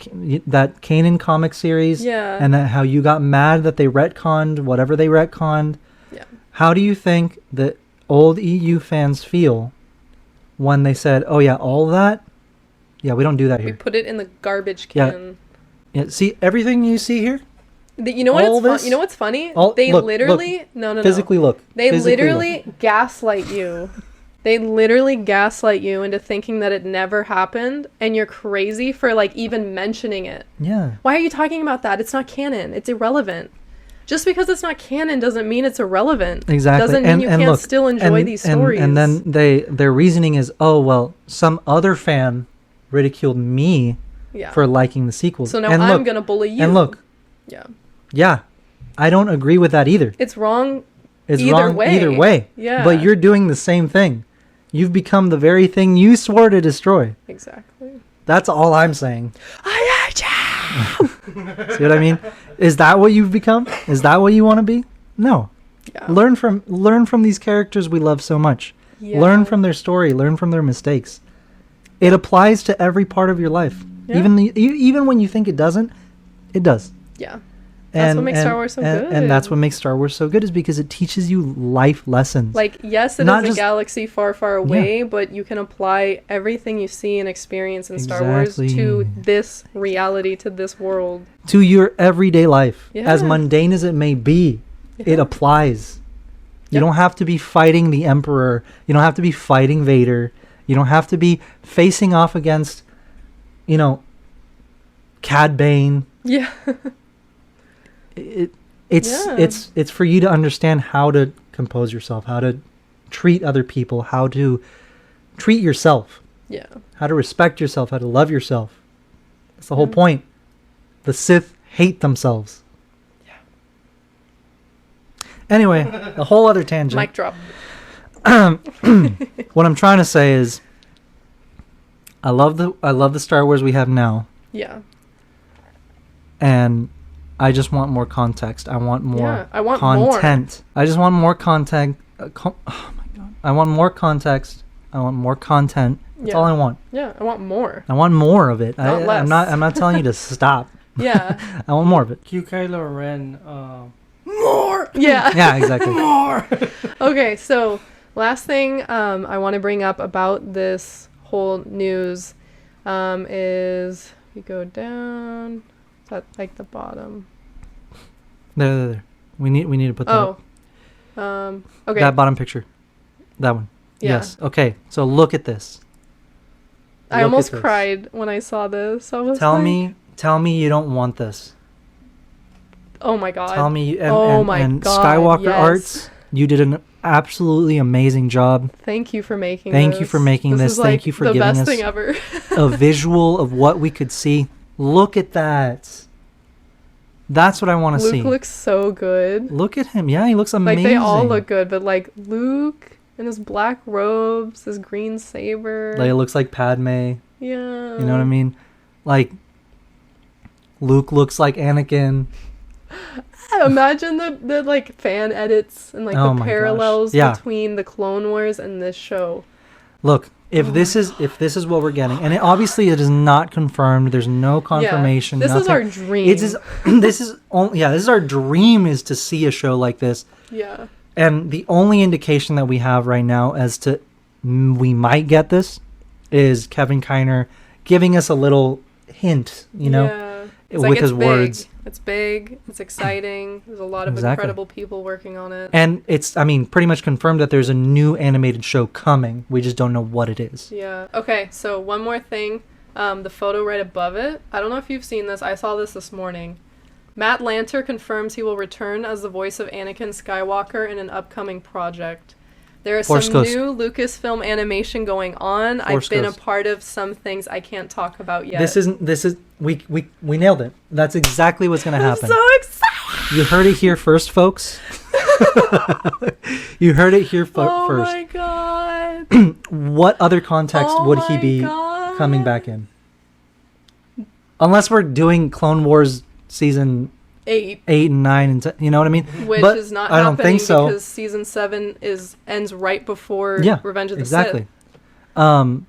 that Kanan comic series, and that how you got mad that they retconned whatever they retconned. Yeah. How do you think that old EU fans feel when they said, "Oh yeah, all that, yeah, we don't do that here. We put it in the garbage can." Yeah. See everything you see here. You know what? You know what's funny? They literally no. Physically look. They literally gaslight you. They literally gaslight you into thinking that it never happened, and you're crazy for like even mentioning it. Yeah. Why are you talking about that? It's not canon. It's irrelevant. Just because it's not canon doesn't mean it's irrelevant. Exactly. Doesn't mean you can't still enjoy these stories. And then their reasoning is, oh well, some other fan ridiculed me for liking the sequels. So now I'm gonna bully you. And look. Yeah. I don't agree with that either. It's wrong. It's wrong either way. Yeah. But you're doing the same thing. You've become the very thing you swore to destroy. Exactly. That's all I'm saying. I hate you. See what I mean? Is that what you've become? Is that what you want to be? No. Yeah. Learn from these characters we love so much. Yeah. Learn from their story. Learn from their mistakes. It applies to every part of your life. Yeah. Even when you think it doesn't, it does. Yeah. That's what makes Star Wars so good. And that's what makes Star Wars so good is because it teaches you life lessons. Like, yes, it is a galaxy far, far away, but you can apply everything you see and experience in Star Wars to this reality, to this world. To your everyday life. Yeah. As mundane as it may be, it applies. You don't have to be fighting the Emperor. You don't have to be fighting Vader. You don't have to be facing off against, Cad Bane. Yeah. It's for you to understand how to compose yourself, how to treat other people, how to treat yourself. Yeah. How to respect yourself, how to love yourself. That's the whole point. The Sith hate themselves. Yeah. Anyway, a whole other tangent. Mic drop. What I'm trying to say is, I love the Star Wars we have now, Yeah. and I just want more context. I want more I want content. I just want more content. Oh my god! I want more context. I want more content. That's all I want. Yeah, I want more. I want more of it. Not less. I'm not telling you to stop. Yeah. I want more of it. Cue Kylo Ren. More. Yeah. Yeah, exactly. More. Okay, so last thing I want to bring up about this whole news is we go down. Is that like the bottom? There. We need to put that up. Okay. That bottom picture. That one. Yeah. Yes. Okay. So look at this. I Look almost at this. cried when I saw this. I was Tell like, me you don't want this. Oh my god. Tell me God, Skywalker yes. Arts, you did an absolutely amazing job. Thank you for making Thank this. you for making this. Is Thank like you for the giving best us thing ever. a visual of what we could see. Look at that. That's what I want to Luke see. looks so good. Look at him. Yeah, he looks amazing. Like they all look good, but like Luke in his black robes, his green saber. Like it looks like Padme. Yeah. You know what I mean? Like Luke looks like Anakin. Imagine the like fan edits and like Oh the my parallels gosh. Yeah. between the Clone Wars and this show. Look, if this is what we're getting, and obviously it is not confirmed. There's no confirmation. This is nothing. our dream. This is our dream, is to see a show like this. Yeah. And the only indication that we have right now as to we might get this is Kevin Kiner giving us a little hint, Yeah. It's with like, his it's words. Big. It's big. It's exciting. There's a lot of Exactly. incredible people working on it. And it's, pretty much confirmed that there's a new animated show coming. We just don't know what it is. Yeah. Okay, so one more thing. The photo right above it. I don't know if you've seen this. I saw this morning. Matt Lanter confirms he will return as the voice of Anakin Skywalker in an upcoming project. There is Force some Ghost. new Lucasfilm animation going on. Force I've been Ghost. a part of some things I can't talk about yet. We nailed it. That's exactly what's going to I'm happen. so excited. You heard it here first, folks. You heard it here first. Oh my god. What other context Oh would he my be God. coming back in? Unless we're doing Clone Wars season 8. 8 and 9 and 10, you know what I mean? Which But is not I don't happening think so. because season 7 ends right before Yeah, Revenge of the exactly. Sith.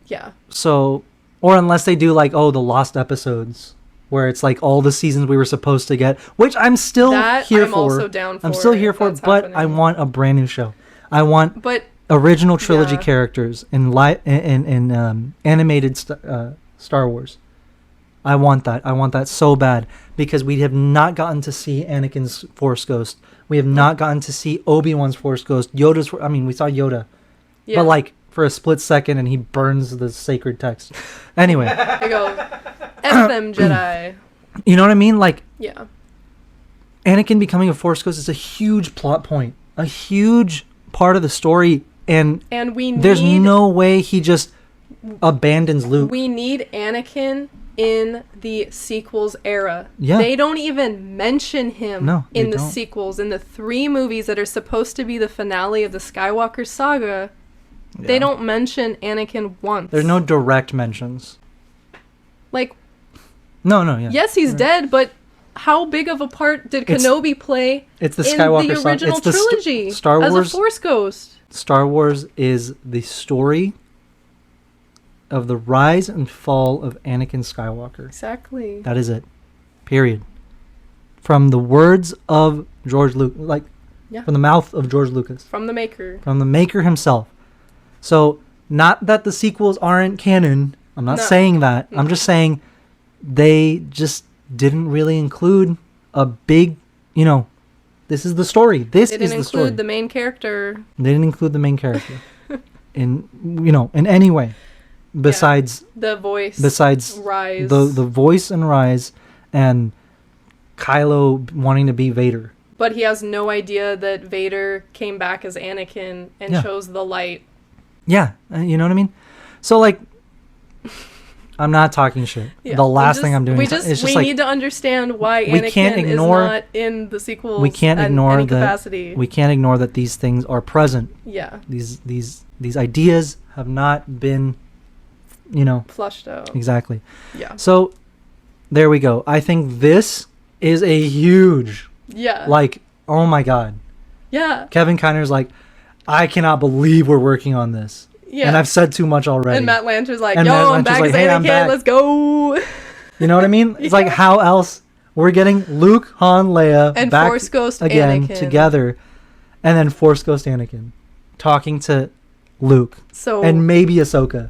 Yeah. So, or unless they do like, the lost episodes, where it's like all the seasons we were supposed to get, which I'm still That here I'm for. also down for. I'm still here if for, that's but happening. I want a brand new show. I want But original trilogy Yeah. characters in animated Star Wars. I want that. I want that so bad, because we have not gotten to see Anakin's Force Ghost. We have not gotten to see Obi-Wan's Force Ghost. we saw Yoda, yeah. but like for a split second, and he burns the sacred text. Anyway, There you go. F them Jedi. you know what I mean? Like Yeah. Anakin becoming a Force Ghost is a huge plot point, a huge part of the story, and And there's no way he just abandons Luke. we need Anakin in the sequels era. Yeah. They don't even mention him No, they in the don't. sequels. In the 3 movies that are supposed to be the finale of the Skywalker saga, they Yeah. don't mention Anakin once. There's no direct mentions. Like, No, yeah. yes, he's dead, but how big of a part did It's- Kenobi play It's the in Skywalker the saga. original It's the trilogy Star as a Wars. Force Ghost? Star Wars is the story of the rise and fall of Anakin Skywalker. Exactly. That is it. Period. From the words of George Lucas, Yeah. from the mouth of George Lucas, From the maker. from the maker himself. So, not that the sequels aren't canon. I'm not No. saying that. I'm just saying they just didn't really include a big, this is the story. This They is didn't the story. include the main character. They didn't include the main character in any way besides The voice. besides Rise. the voice and rise and Kylo wanting to be Vader. But he has no idea that Vader came back as Anakin and Yeah. chose the light. Yeah, you know what I mean? So, like, I'm not talking shit. Yeah. The last thing I'm doing is just we like, need to understand why we can't Anakin ignore- is not in the sequels. we can't in ignore any that capacity. we can't ignore that these things are present. Yeah, These ideas have not been, you know, flushed out. exactly. Yeah, So there we go. I think this is a huge, yeah, like, oh my god. yeah, Kevin Kiner's like, I cannot believe we're working on this. yeah. And I've said too much already. And Matt Lanter's like, And yo, Matt I'm Lanter's back like, as hey, I'm Anakin, back. let's go. You know what I mean? It's like, how else we're getting Luke, Han, Leia And back Force Ghost again Anakin. together, and then Force Ghost Anakin talking to Luke So and maybe Ahsoka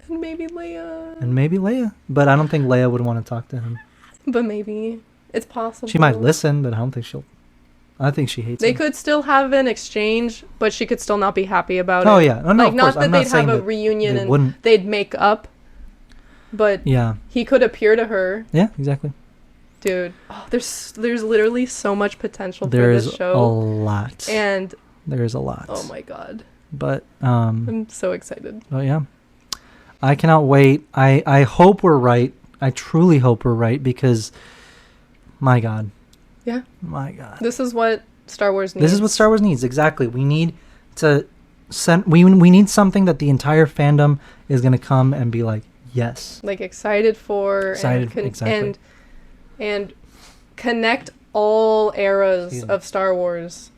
and maybe Leia. and maybe Leia, but I don't think Leia would want to talk to him. But maybe it's possible. She might listen, but I don't think she'll. I think she hates They him. could still have an exchange, but she could still not be happy about it. Oh yeah, no, Like, of not course. that I'm not they'd saying have a that reunion they and wouldn't. they'd make up, but Yeah, he could appear to her. yeah, exactly. Dude, there's literally so much potential There for is this a show. lot. And There is a lot. oh my god, But I'm so excited. oh yeah, I cannot wait. I hope we're right. I truly hope we're right because, my God. Yeah. My God. This is what Star Wars needs. This is what Star Wars needs. Exactly. We need to send. We need something that the entire fandom is gonna come and be like, yes. Like excited for. Excited, exactly. And connect all eras Excuse me. of Star Wars.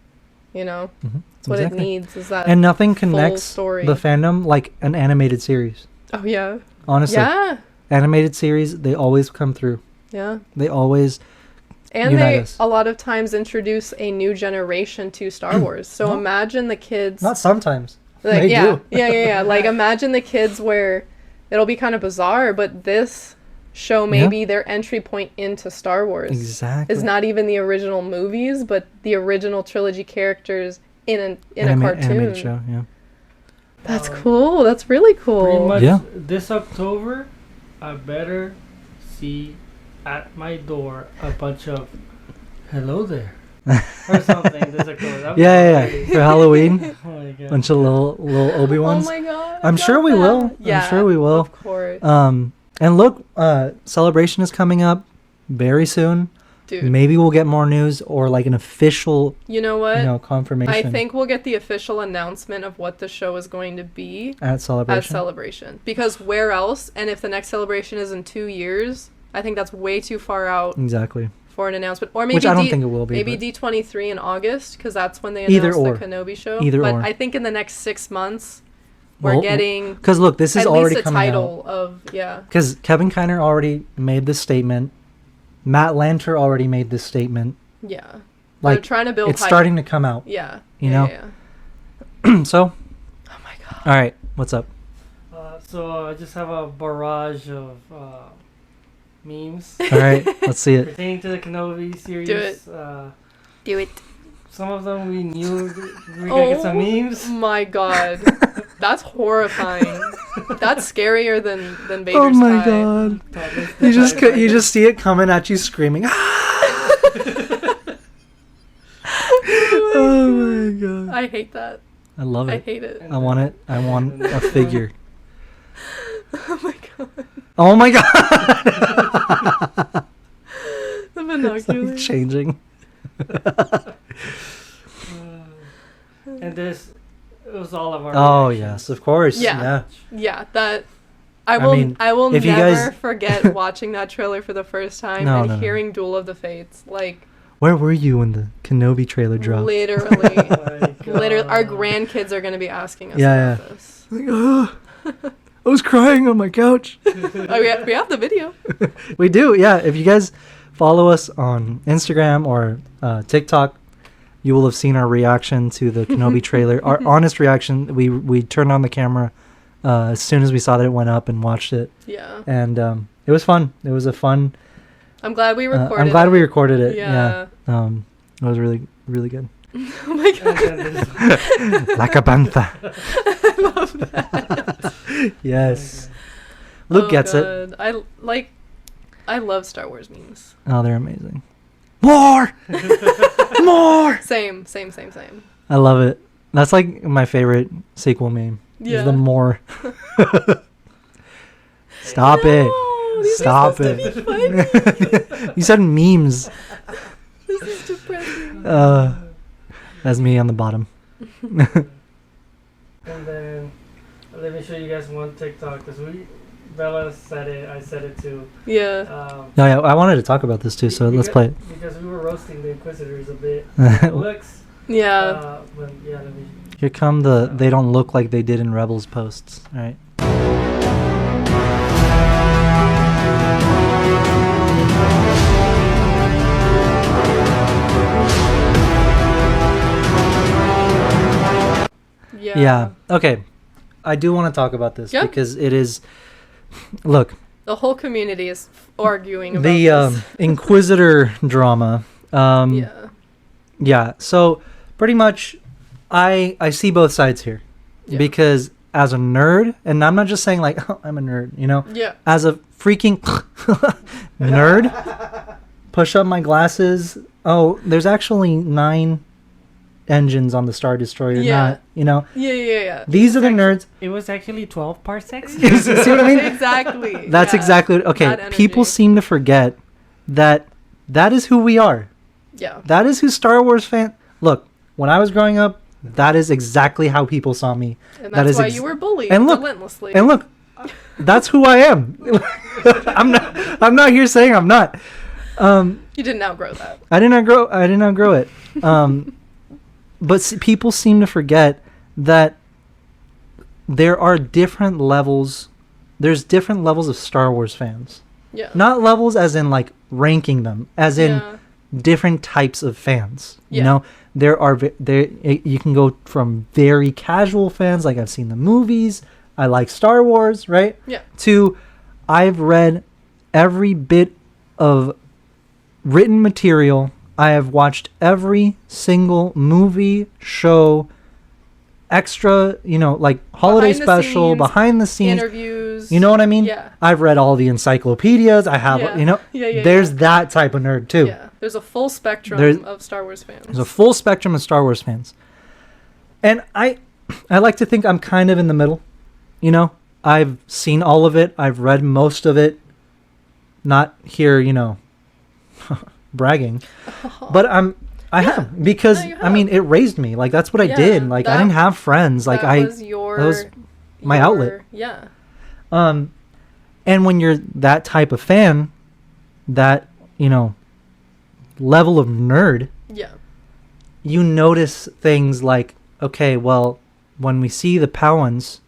You know, Mhm. that's what Exactly. it needs. Is that And nothing full connects story. the fandom like an animated series. Oh yeah. Honestly, Yeah. animated series, they always come through. Yeah. They always. And Unite they us. a lot of times introduce a new generation to Star Wars. So No. imagine the kids. Not sometimes. Like, They yeah, do. yeah. Like imagine the kids where it'll be kind of bizarre, but this show maybe their entry point into Star Wars Exactly. is not even the original movies, but the original trilogy characters in a cartoon. Animated show. Yeah. That's cool. That's really cool. Pretty much Yeah. this October, I better see at my door a bunch of hello there or something this October. Yeah. For Halloween, Oh my god. bunch of little Obi Oh Wans. my god. I'm I sure love we that. will. Yeah, I'm sure we will. Of course. And look, Celebration is coming up very soon. Dude, Maybe we'll get more news or like an official, you know what? confirmation. I think we'll get the official announcement of what the show is going to be at Celebration. at Celebration. Because where else? And if the next Celebration is in 2 years, I think that's way too far out Exactly. for an announcement. Or maybe Which I don't think it will be. maybe but D23 in August, because that's when they Either announced or. the Kenobi show. Either but or. I think in the next 6 months, we're Well, getting because look, this is at already least a coming title out. of Because Kevin Kiner already made this statement. Matt Lanter already made this statement. yeah. Like, They're trying to build it's hype. starting to come out. Yeah. You yeah, know? Yeah. So, Oh my god. all right, what's up? So I just have a barrage of memes All right, let's see it. pertaining to the Kenobi series. Do it. Do it. Some of them we knew we were gonna get some memes. My god. That's horrifying. That's scarier than Vader's Oh my tie. god! You just see it coming at you screaming. Oh my god! I hate that. I love I it. hate it. I want it. I want a figure. Oh my god. Oh my god! The It's binoculars. like changing. And this, it was all of our. Oh reactions. yes, of course. Yeah. Yeah. Yeah, that I I will mean, I will if you never guys- forget watching that trailer for the first time No, and no, no. hearing Duel of the Fates. Like Where were you when the Kenobi trailer dropped? literally. Oh my Literally, our God. grandkids are going to be asking us Yeah, about this. Like, oh, I was crying on my couch. Oh, we have the video. We do, yeah. If you guys follow us on Instagram or TikTok, you will have seen our reaction to the Kenobi trailer. Our honest reaction. We turned on the camera as soon as we saw that it went up and watched it, Yeah. and it was fun. It was a fun. I'm glad we recorded I'm glad it. we recorded it. Yeah. Yeah. It was really really good. Oh my god. And then this- Like a bantha. I love that. Yes. Luke Oh gets it. God. I like I love Star Wars memes. Oh, they're amazing. More! More! Same. I love it. That's like my favorite sequel meme. Yeah. Is the more. Stop No, these are Stop supposed to be funny. You said memes. This is depressing. That's me on the bottom. And then let me show you guys one TikTok because Bella said it, I said it too. Yeah. No, yeah, I wanted to talk about this too, so let's play it. Because we were roasting the Inquisitors a bit. It looks. Yeah. But yeah, let me. Here come the they don't look like they did in Rebels posts. All right. Yeah. Okay. I do want to talk about this because it is. Look. The whole community is arguing about the this. Inquisitor drama. Yeah. Yeah. So pretty much, I see both sides here, because as a nerd, and I'm not just saying like, oh, I'm a nerd, you know. Yeah. As a freaking nerd, push up my glasses. Oh, there's actually 9 engines on the Star Destroyer. Yeah. Not, you know. Yeah. These are the nerds. It was actually 12 parsecs. See what I mean? Exactly. That's exactly That okay. energy. People seem to forget that is who we are. Yeah. That is who Star Wars fan. Look, when I was growing up, that is exactly how people saw me. And That that's is why you were bullied and look, relentlessly. And look, that's who I am. I'm not here saying I'm not. You didn't outgrow that. I did not grow it. But people seem to forget that there are different levels. There's different levels of Star Wars fans. Yeah. Not levels as in like ranking them, as in different types of fans. Yeah. You know, you can go from very casual fans, like I've seen the movies, I like Star Wars, right? Yeah. To I've read every bit of written material. I have watched every single movie, show, extra, you know, like holiday special, behind the scenes, interviews. You know what I mean? Yeah. I've read all the encyclopedias. I have, you know, there's that type of nerd too. Yeah. There's a full spectrum of Star Wars fans. There's a full spectrum of Star Wars fans. And I like to think I'm kind of in the middle. You know, I've seen all of it. I've read most of it. Not here, you know, bragging. But I have, because I mean it raised me. Like that's what I did. Like I didn't have friends. Like that was my outlet. Yeah. And when you're that type of fan, that, you know, level of nerd, you notice things like, okay, well, when we see the Powans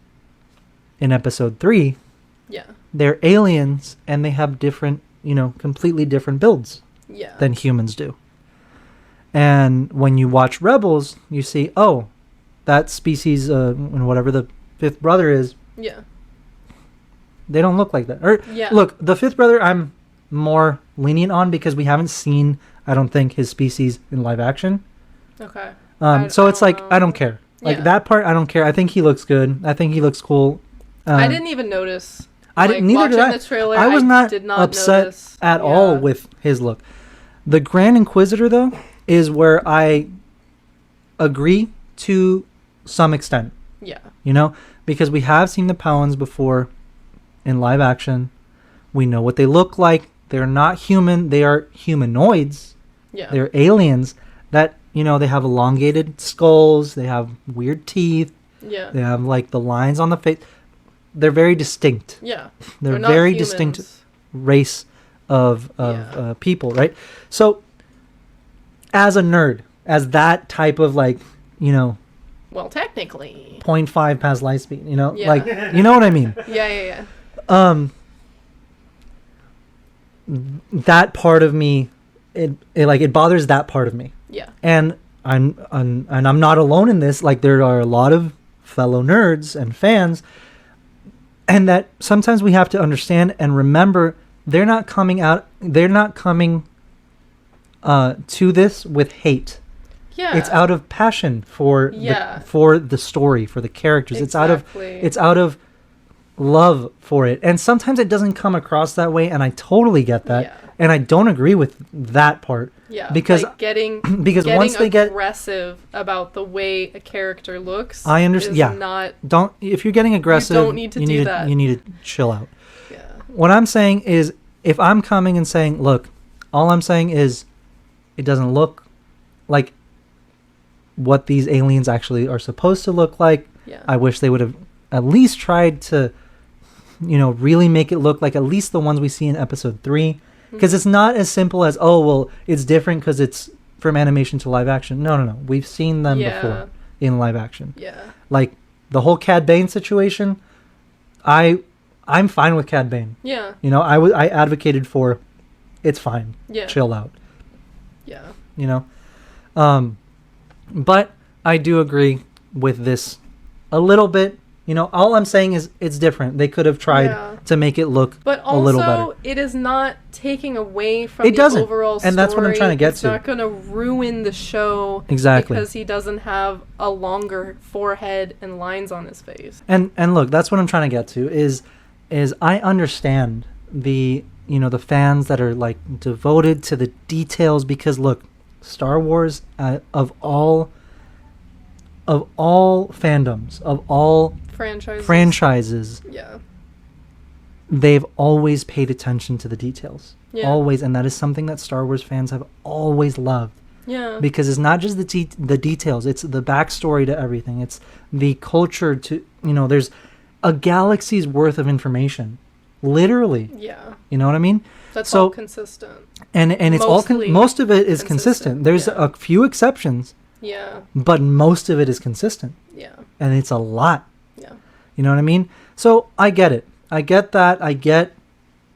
in episode 3, they're aliens and they have different, you know, completely different builds than humans do. And when you watch Rebels, you see, oh, that species, and whatever the fifth brother is, they don't look like that. Or look, the fifth brother, I'm more lenient on because we haven't seen, I don't think, his species in live action. Okay. So it's like, I don't care. Like that part, I don't care. I think he looks good. I think he looks cool. I didn't even notice. Neither did I. The trailer, I was not did not upset at all with his look. The Grand Inquisitor, though, is where I agree to some extent. Yeah. You know, because we have seen the Powans before in live action. We know what they look like. They're not human. They are humanoids. Yeah. They're aliens that, you know, they have elongated skulls. They have weird teeth. Yeah. They have like the lines on the face. They're very distinct. Yeah. They're very distinct race of people, right? So as a nerd, as that type of like, you know, well, technically 0.5 past light speed, you know, like, you know what I mean? Yeah. That part of me, it bothers that part of me. Yeah. And I'm not alone in this. Like there are a lot of fellow nerds and fans, and that sometimes we have to understand and remember they're not coming to this with hate. Yeah. It's out of passion for the story, for the characters. Exactly. It's out of love for it. And sometimes it doesn't come across that way, and I totally get that. Yeah. And I don't agree with that part. Yeah, because like getting once they get aggressive about the way a character looks, I understand. is Yeah, not. don't if you're getting aggressive, You don't need to do that. You need to chill out. Yeah. What I'm saying is, if I'm coming and saying, look, all I'm saying is, it doesn't look like what these aliens actually are supposed to look like. Yeah. I wish they would have at least tried to, really make it look like at least the ones we see in episode 3. Because it's not as simple as, oh, well, it's different because it's from animation to live action. No. We've seen them before in live action. Yeah. Like, the whole Cad Bane situation, I'm fine with Cad Bane. Yeah. I advocated for, it's fine. Yeah. Chill out. Yeah. But I do agree with this a little bit. All I'm saying is it's different. They could have tried to make it look a little better. But also, it is not taking away from It the doesn't. overall story. And that's what I'm trying to get it's to. It's not going to ruin the show Exactly. because he doesn't have a longer forehead and lines on his face. And look, that's what I'm trying to get to is I understand the the fans that are like devoted to the details, because look, Star Wars of all fandoms, of all franchises, yeah, they've always paid attention to the details. Yeah. Always, and that is something that Star Wars fans have always loved. Yeah. Because it's not just the details, it's the backstory to everything. It's the culture to, there's a galaxy's worth of information. Literally. Yeah. You know what I mean? That's all consistent. And it's most of it is consistent. There's a few exceptions. Yeah. But most of it is consistent. Yeah. And it's a lot. Yeah. You know what I mean? So I get it. I get that. I get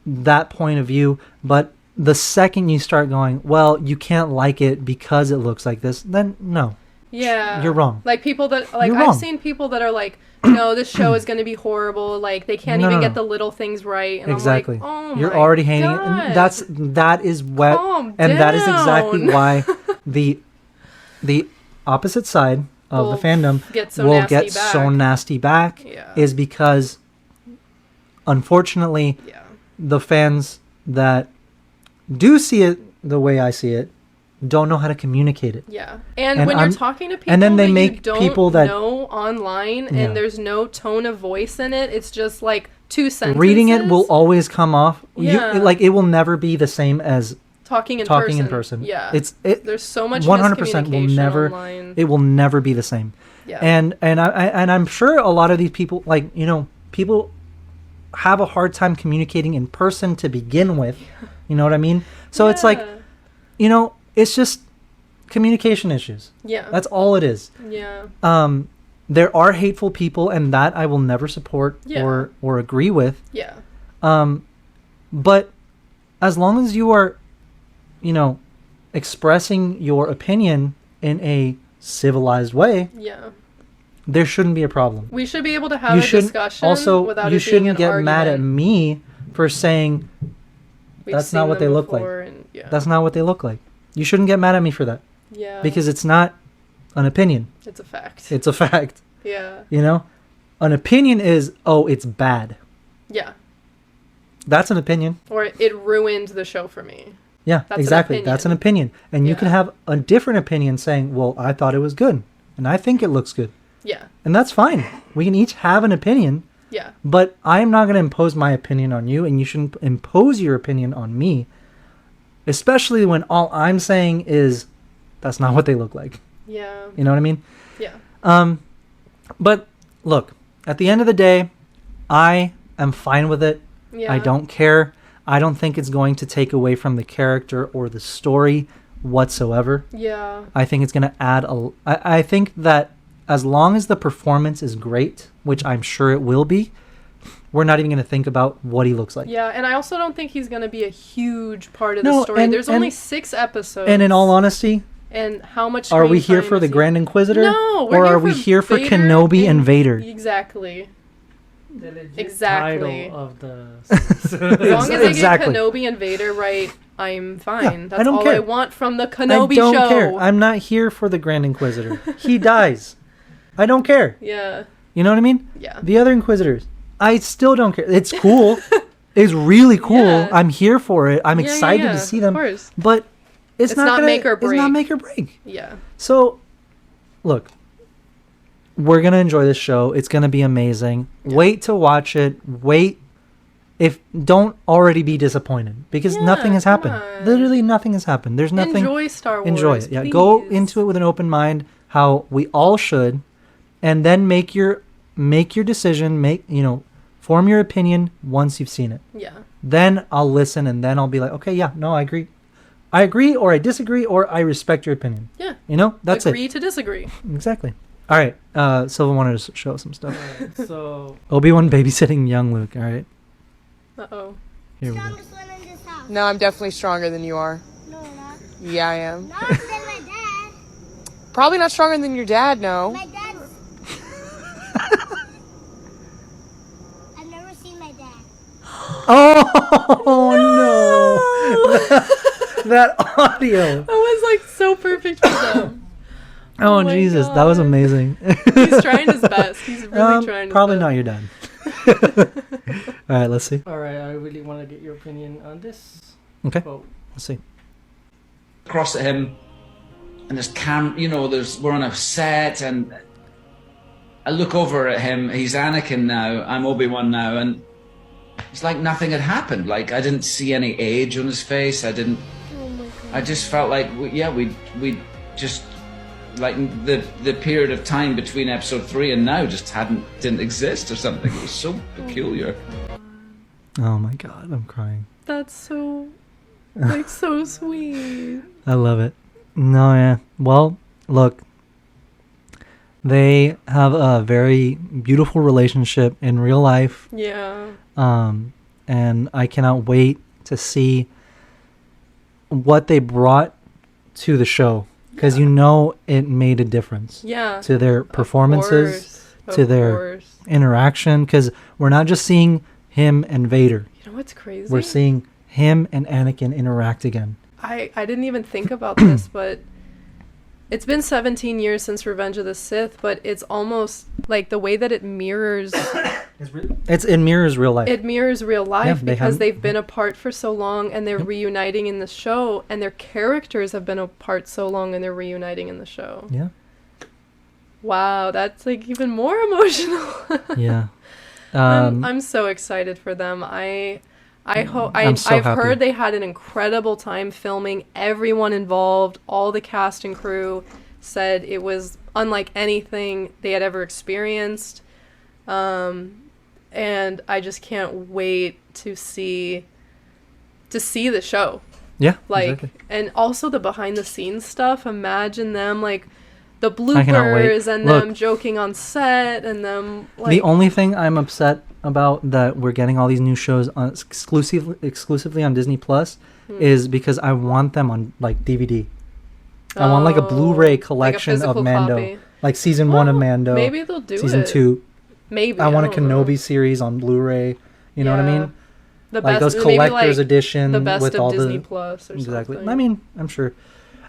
that point of view. But the second you start going, well, you can't like it because it looks like this, then no. Yeah. You're wrong. Like people that, like, I've seen people that are like, no, this show is going to be horrible. Like, they can't even get the little things right. And exactly. I'm like, oh You're my already hating it. God. And that is what, Calm and that is down. exactly why the opposite side of the fandom will get so nasty back. Yeah. Is because, unfortunately, the fans that do see it the way I see it don't know how to communicate it. Yeah. And when you're talking to people and then they that make you don't people that know online and there's no tone of voice in it, it's just like 2 sentences. Reading it will always come off. Yeah. It will never be the same as talking in person. Yeah. There's so much 100% will never online. It will never be the same. Yeah. And I'm sure a lot of these people, people have a hard time communicating in person to begin with. You know what I mean? So it's like, it's just communication issues. Yeah. That's all it is. Yeah. There are hateful people, and that I will never support or agree with. Yeah. But as long as you are, expressing your opinion in a civilized way, there shouldn't be a problem. We should be able to have a discussion without you it being an shouldn't get argument. mad at me for saying that's not what they look like. That's not what they look like. You shouldn't get mad at me for that. Yeah. Because it's not an opinion. It's a fact. It's a fact. Yeah. An opinion is, oh, it's bad. Yeah. That's an opinion. Or it ruined the show for me. Yeah, exactly. That's an opinion. And you can have a different opinion saying, well, I thought it was good. And I think it looks good. Yeah. And that's fine. We can each have an opinion. Yeah. But I'm not going to impose my opinion on you, and you shouldn't impose your opinion on me. Especially when all I'm saying is, that's not what they look like. Yeah. You know what I mean? Yeah. But look, at the end of the day, I am fine with it. Yeah. I don't care. I don't think it's going to take away from the character or the story whatsoever. Yeah. I think it's going to add I think that as long as the performance is great, which I'm sure it will be, we're not even going to think about what he looks like. Yeah, and I also don't think he's going to be a huge part of the story. There's only 6 episodes. And in all honesty, and how much are we here for the Grand Inquisitor? No, or are we here for Kenobi and Vader? Exactly. The legit exactly. title of the as long as they get Kenobi and Vader right, I'm fine. Yeah, That's I don't all care. I want from the Kenobi show. I don't show. care. I'm not here for the Grand Inquisitor. He dies. I don't care. Yeah. You know what I mean? Yeah. The other Inquisitors, I still don't care. It's cool. It's really cool. Yeah. I'm here for it. I'm Yeah, excited yeah, to see of them. course. But it's not gonna, make or break. It's not make or break. Yeah. So, look, we're gonna enjoy this show. It's gonna be amazing. Yeah. Wait to watch it. Wait. If don't already be disappointed because nothing has come happened. on. Literally nothing has happened. There's nothing. Enjoy Star Wars. Enjoy it. Yeah, go please. into it with an open mind, how we all should, and then make your decision. Form your opinion once you've seen it. Yeah. Then I'll listen, and then I'll be like, okay, yeah, no, I agree, or I disagree, or I respect your opinion. Yeah. That's Agree to disagree. Exactly. All right. Silva wanted to show us some stuff. Alright, so Obi-Wan babysitting young Luke. All right. Uh-oh. Here we go. Strongest one in this house. No, I'm definitely stronger than you are. No, not. Yeah, I am. Not than my dad. Probably not stronger than your dad, no. My dad's. I've never seen my dad. Oh no! that audio. That was like so perfect for them. Oh, my Jesus, that was God. amazing. He's trying his best. He's really trying his probably best. not your dad. All right, let's see. alright, I really want to get your opinion on this. Okay, Quote. let's see. Across at him, and there's we're on a set, and I look over at him. He's Anakin now. I'm Obi-Wan now, and it's like nothing had happened. Like I didn't see any age on his face. I didn't. Oh my God. I just felt like we just like the period of time between episode 3 and now just didn't exist or something. It was so peculiar. Oh my God, I'm crying. That's so, like, so sweet. I love it. No, yeah. Well, look, they have a very beautiful relationship in real life. Yeah. And I cannot wait to see what they brought to the show because it made a difference Yeah. to their performances, Of to their course. interaction. Because we're not just seeing him and Vader; You know what's crazy? we're seeing him and Anakin interact again. I didn't even think about this, but it's been 17 years since Revenge of the Sith, but it's almost like the way that it mirrors It mirrors real life. it mirrors real life they because have- they've been apart for so long and they're reuniting in the show, and their characters have been apart so long and they're reuniting in the show. Yeah. Wow, that's like even more emotional. Yeah. I'm so excited for them. I've so happy. heard they had an incredible time filming. Everyone involved, all the cast and crew said it was unlike anything they had ever experienced. And I just can't wait to see the show. Yeah. Like, exactly. and also the behind the scenes stuff. Imagine them like the I cannot wait. bloopers and Look. them joking on set and them like The only thing I'm upset about that we're getting all these new shows on exclusively on Disney Plus is because I want them on like DVD. I want like a Blu-ray like a collection of physical Mando, copy. like season 1 of Well, Mando, maybe they'll do season it. 2. Maybe I want a don't know. Kenobi series on Blu-ray. You know what I Yeah. mean? The Like those maybe, collector's like, edition the best with of all Disney the Plus or exactly. something. I mean, I'm sure.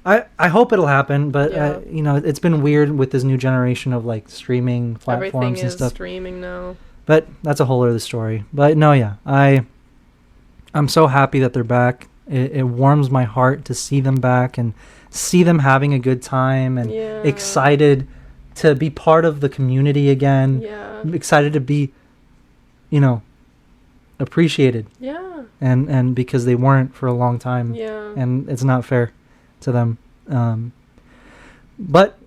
I hope it'll happen, but Yeah. it's been weird with this new generation of like streaming platforms everything and is stuff. streaming now. But that's a whole other story. But no, yeah, I'm so happy that they're back. It warms my heart to see them back and see them having a good time and Yeah. excited to be part of the community again. Yeah. I'm excited to be, appreciated Yeah. and because they weren't for a long time. Yeah. And it's not fair to them. But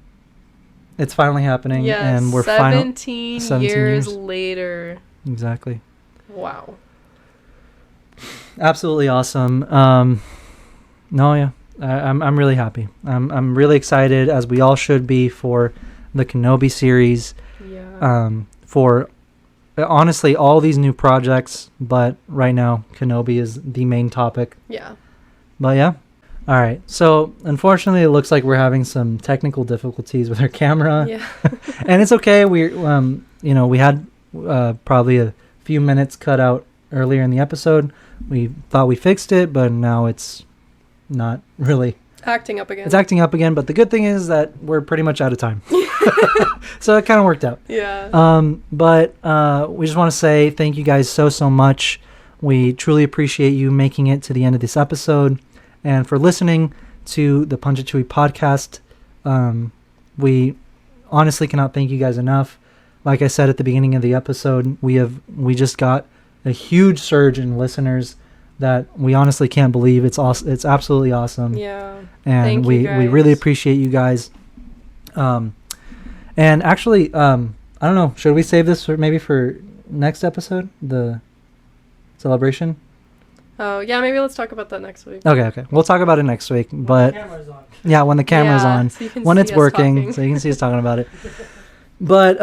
it's finally happening, Yes. and we're 17 17 years years. later. exactly. Wow. Absolutely awesome. No, yeah, I'm really happy. I'm really excited, as we all should be, for the Kenobi series. Yeah. For honestly all these new projects, but right now Kenobi is the main topic. Yeah. But yeah. All right. So unfortunately, it looks like we're having some technical difficulties with our camera, Yeah. and it's okay. We we had probably a few minutes cut out earlier in the episode. We thought we fixed it, but now it's not really acting up again. It's acting up again, but the good thing is that we're pretty much out of time. So it kind of worked out. Yeah. But we just want to say thank you guys so much. We truly appreciate you making it to the end of this episode and for listening to the Punch It Chewie podcast. We honestly cannot thank you guys enough. Like I said at the beginning of the episode, we just got a huge surge in listeners that we honestly can't believe. It's awesome. It's absolutely awesome. Yeah. And Thank we you guys. really appreciate you guys. And actually, I don't know, should we save this maybe for next episode, the celebration? Oh, yeah, maybe let's talk about that next week. Okay. We'll talk about it next week. But Camera's on. yeah, when the camera's Yeah, on, so you can when see it's us working, talking. so you can see us talking about it. But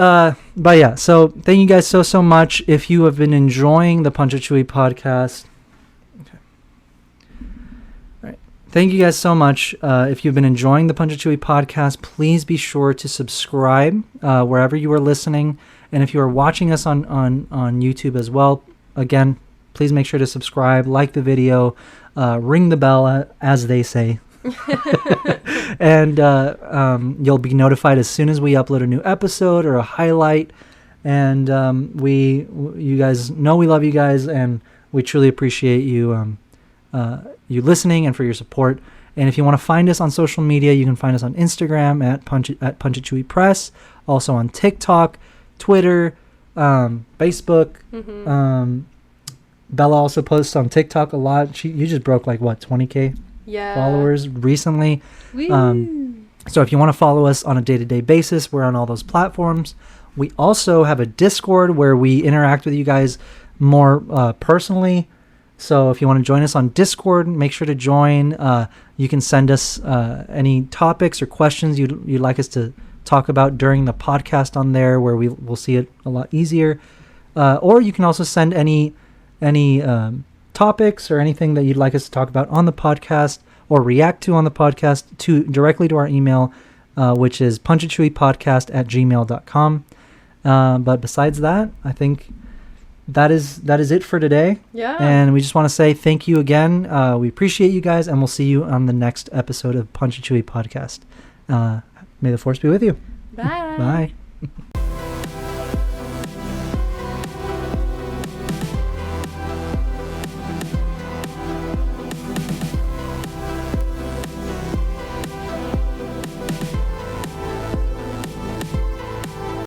yeah, so thank you guys so much. If you have been enjoying the Punch It Chewie podcast, okay. All right. Thank you guys so much. If you've been enjoying the Punch It Chewie podcast, please be sure to subscribe wherever you are listening. And if you are watching us on YouTube as well, again, please make sure to subscribe, like the video, ring the bell, as they say. And you'll be notified as soon as we upload a new episode or a highlight. And you guys know we love you guys, and we truly appreciate you you listening and for your support. And if you want to find us on social media, you can find us on Instagram at Punch It Chewie Press, also on TikTok, Twitter, Facebook. Mm-hmm. Bella also posts on TikTok a lot. You just broke like what, 20K Yeah. followers recently. Woo. So if you want to follow us on a day-to-day basis, we're on all those platforms. We also have a Discord where we interact with you guys more personally. So if you want to join us on Discord, make sure to join. You can send us any topics or questions you'd like us to talk about during the podcast on there, where we'll see it a lot easier. Or you can also send any topics or anything that you'd like us to talk about on the podcast or react to on the podcast directly to our email, which is punchitchewiepodcast@gmail.com. But besides that, I think that is it for today. Yeah. And we just want to say thank you again. We appreciate you guys, and we'll see you on the next episode of Punch It Chewie podcast. May the force be with you. Bye. Bye.